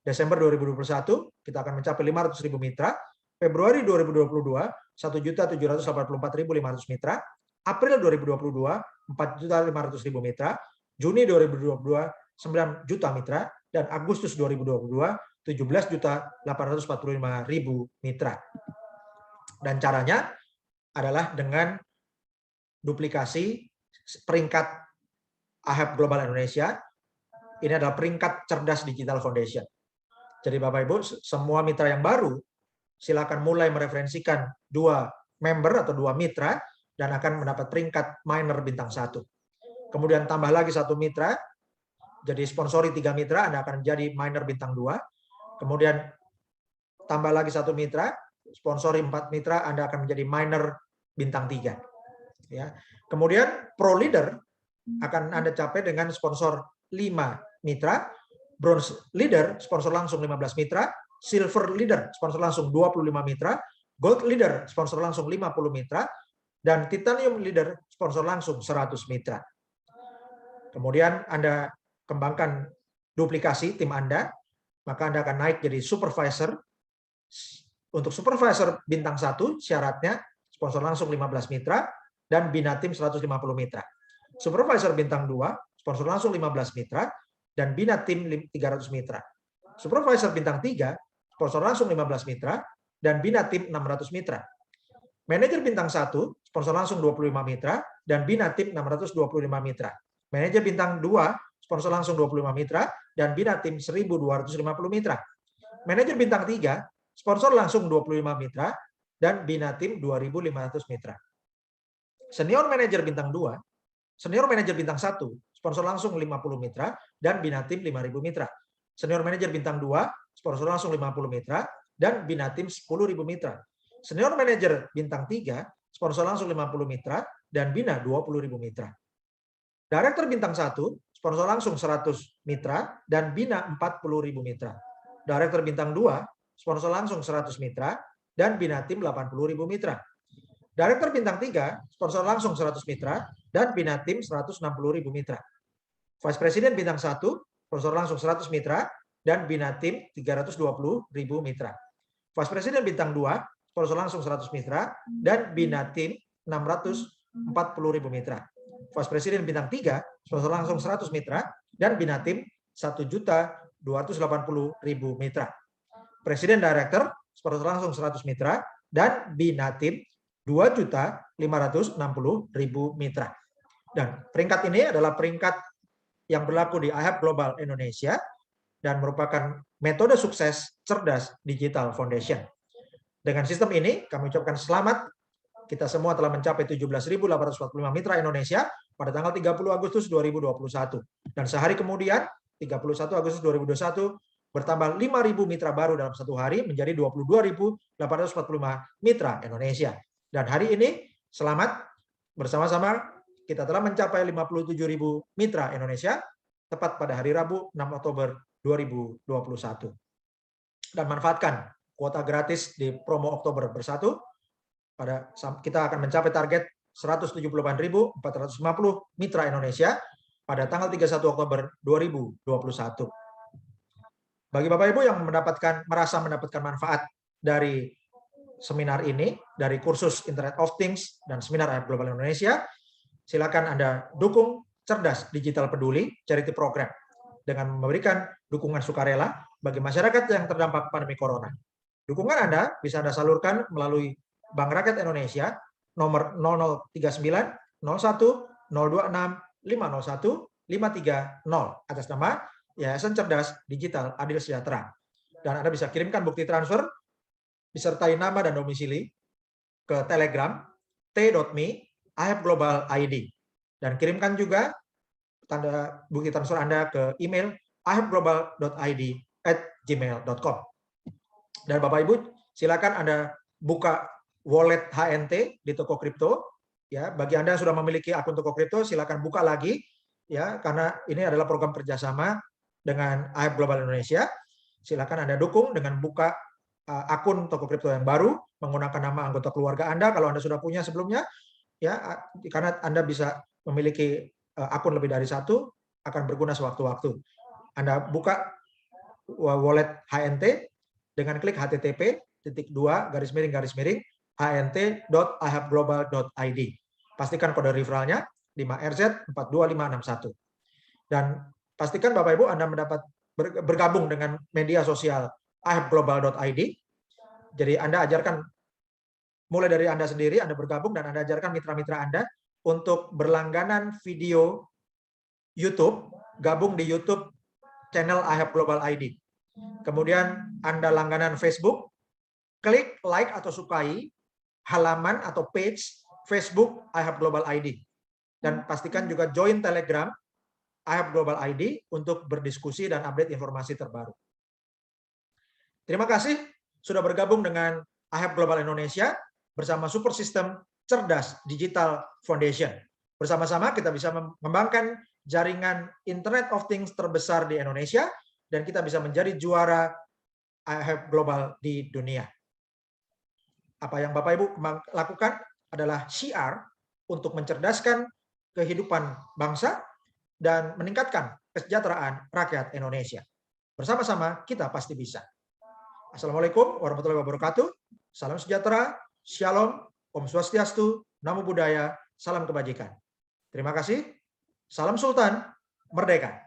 Desember 2021, kita akan mencapai 500.000 mitra. Februari 2022, 1.784.500 mitra. April 2022, 4.500.000 mitra. Juni 2022, 9 juta mitra. Dan Agustus 2022, 17.845.000 mitra. Dan caranya adalah dengan duplikasi peringkat iHub Global Indonesia. Ini adalah peringkat cerdas digital foundation. Jadi Bapak Ibu, semua mitra yang baru silakan mulai mereferensikan 2 member atau 2 mitra dan akan mendapat peringkat miner bintang 1. Kemudian tambah lagi 1 mitra, jadi sponsori 3 mitra, Anda akan menjadi miner bintang 2. Kemudian tambah lagi 1 mitra, sponsori 4 mitra, Anda akan menjadi miner bintang 3. Ya. Kemudian pro leader akan Anda capai dengan sponsor 5 mitra, bronze leader sponsor langsung 15 mitra, silver leader sponsor langsung 25 mitra, gold leader sponsor langsung 50 mitra, dan titanium leader sponsor langsung 100 mitra. Kemudian Anda kembangkan duplikasi tim Anda, maka Anda akan naik jadi supervisor. Untuk supervisor bintang 1 syaratnya sponsor langsung 15 mitra dan bina tim 150 mitra. Supervisor bintang 2 sponsor langsung 15 mitra dan bina tim 300 mitra. Supervisor bintang 3 sponsor langsung 15 mitra dan bina tim 600 mitra. Manajer bintang 1 sponsor langsung 25 mitra dan bina tim 625 mitra. Manajer bintang 2 sponsor langsung 25 mitra dan bina tim 1.250 mitra. Manajer bintang 3, sponsor langsung 25 mitra, dan Bina Tim 2.500 mitra. Senior manajer bintang 2, senior manajer bintang 1, sponsor langsung 50 mitra, dan Bina Tim 5.000 mitra. Senior manajer bintang 2, sponsor langsung 50 mitra, dan Bina Tim 10.000 mitra. Senior manajer bintang 3, sponsor langsung 50 mitra, dan Bina 20.000 mitra. Director bintang 1, sponsor langsung 100 mitra, dan Bina 40.000 mitra. Director bintang 2, sponsor langsung 100 mitra, dan Bina Tim 80.000 mitra. Director bintang 3, sponsor langsung 100 mitra, dan Bina Tim 160.000 mitra. Vice President bintang 1, sponsor langsung 100 mitra, dan Bina Tim 320.000 mitra. Vice President bintang 2, sponsor langsung 100 mitra, dan Bina Tim 640.000 mitra. Vice President bintang 3, sponsor langsung 100 mitra, dan Bina Tim 1.280.000 mitra. Presiden Director, sponsor langsung 100 mitra, dan Bina Tim 2.560.000 mitra. Dan peringkat ini adalah peringkat yang berlaku di IHAB Global Indonesia dan merupakan metode sukses cerdas Digital Foundation. Dengan sistem ini, kami ucapkan selamat. Kita semua telah mencapai 17.845 mitra Indonesia pada tanggal 30 Agustus 2021. Dan sehari kemudian, 31 Agustus 2021, bertambah 5.000 mitra baru dalam satu hari menjadi 22.845 mitra Indonesia. Dan hari ini, selamat bersama-sama kita telah mencapai 57.000 mitra Indonesia tepat pada hari Rabu 6 Oktober 2021. Dan manfaatkan kuota gratis di promo Oktober Bersatu. Kita akan mencapai target 178.450 mitra Indonesia pada tanggal 31 Oktober 2021. Bagi Bapak Ibu yang merasa mendapatkan manfaat dari seminar ini, dari kursus Internet of Things dan seminar IHAB Global Indonesia, silakan Anda dukung Cerdas Digital Peduli Charity Program dengan memberikan dukungan sukarela bagi masyarakat yang terdampak pandemi Corona. Dukungan Anda bisa Anda salurkan melalui Bank Rakyat Indonesia nomor 0039 01 026 501 530 atas nama Yayasan Cerdas Digital Adil Sejahtera. Dan Anda bisa kirimkan bukti transfer disertai nama dan domisili ke Telegram t.me IHAB Global ID. Dan kirimkan juga tanda bukti transfer Anda ke email ihabglobal.id@gmail.com. Dan Bapak Ibu, silakan Anda buka wallet HNT di toko kripto. Ya, bagi Anda yang sudah memiliki akun toko kripto, silakan buka lagi ya, karena ini adalah program kerjasama dengan IHAB Global Indonesia. Silakan Anda dukung dengan buka akun toko kripto yang baru menggunakan nama anggota keluarga Anda kalau Anda sudah punya sebelumnya, ya, karena Anda bisa memiliki akun lebih dari satu, akan berguna sewaktu-waktu. Anda buka wallet HNT dengan klik http://hnt.ihabglobal.id. Pastikan kode referralnya 5RZ42561. Dan pastikan Bapak Ibu Anda bergabung dengan media sosial ihabglobal.id. Jadi Anda ajarkan, mulai dari Anda sendiri, Anda bergabung dan Anda ajarkan mitra-mitra Anda untuk berlangganan video YouTube, gabung di YouTube channel IHAB Global ID. Kemudian Anda langganan Facebook, klik like atau sukai halaman atau page Facebook IHAB Global ID. Dan pastikan juga join Telegram IHAB Global ID untuk berdiskusi dan update informasi terbaru. Terima kasih sudah bergabung dengan IHAB Global Indonesia bersama Super System Cerdas Digital Foundation. Bersama-sama kita bisa mengembangkan jaringan Internet of Things terbesar di Indonesia dan kita bisa menjadi juara IHAB Global di dunia. Apa yang Bapak Ibu lakukan adalah syiar untuk mencerdaskan kehidupan bangsa dan meningkatkan kesejahteraan rakyat Indonesia. Bersama-sama kita pasti bisa. Assalamualaikum warahmatullahi wabarakatuh. Salam sejahtera, shalom, Om Swastiastu, Namo Buddhaya, salam kebajikan. Terima kasih. Salam Sultan, merdeka.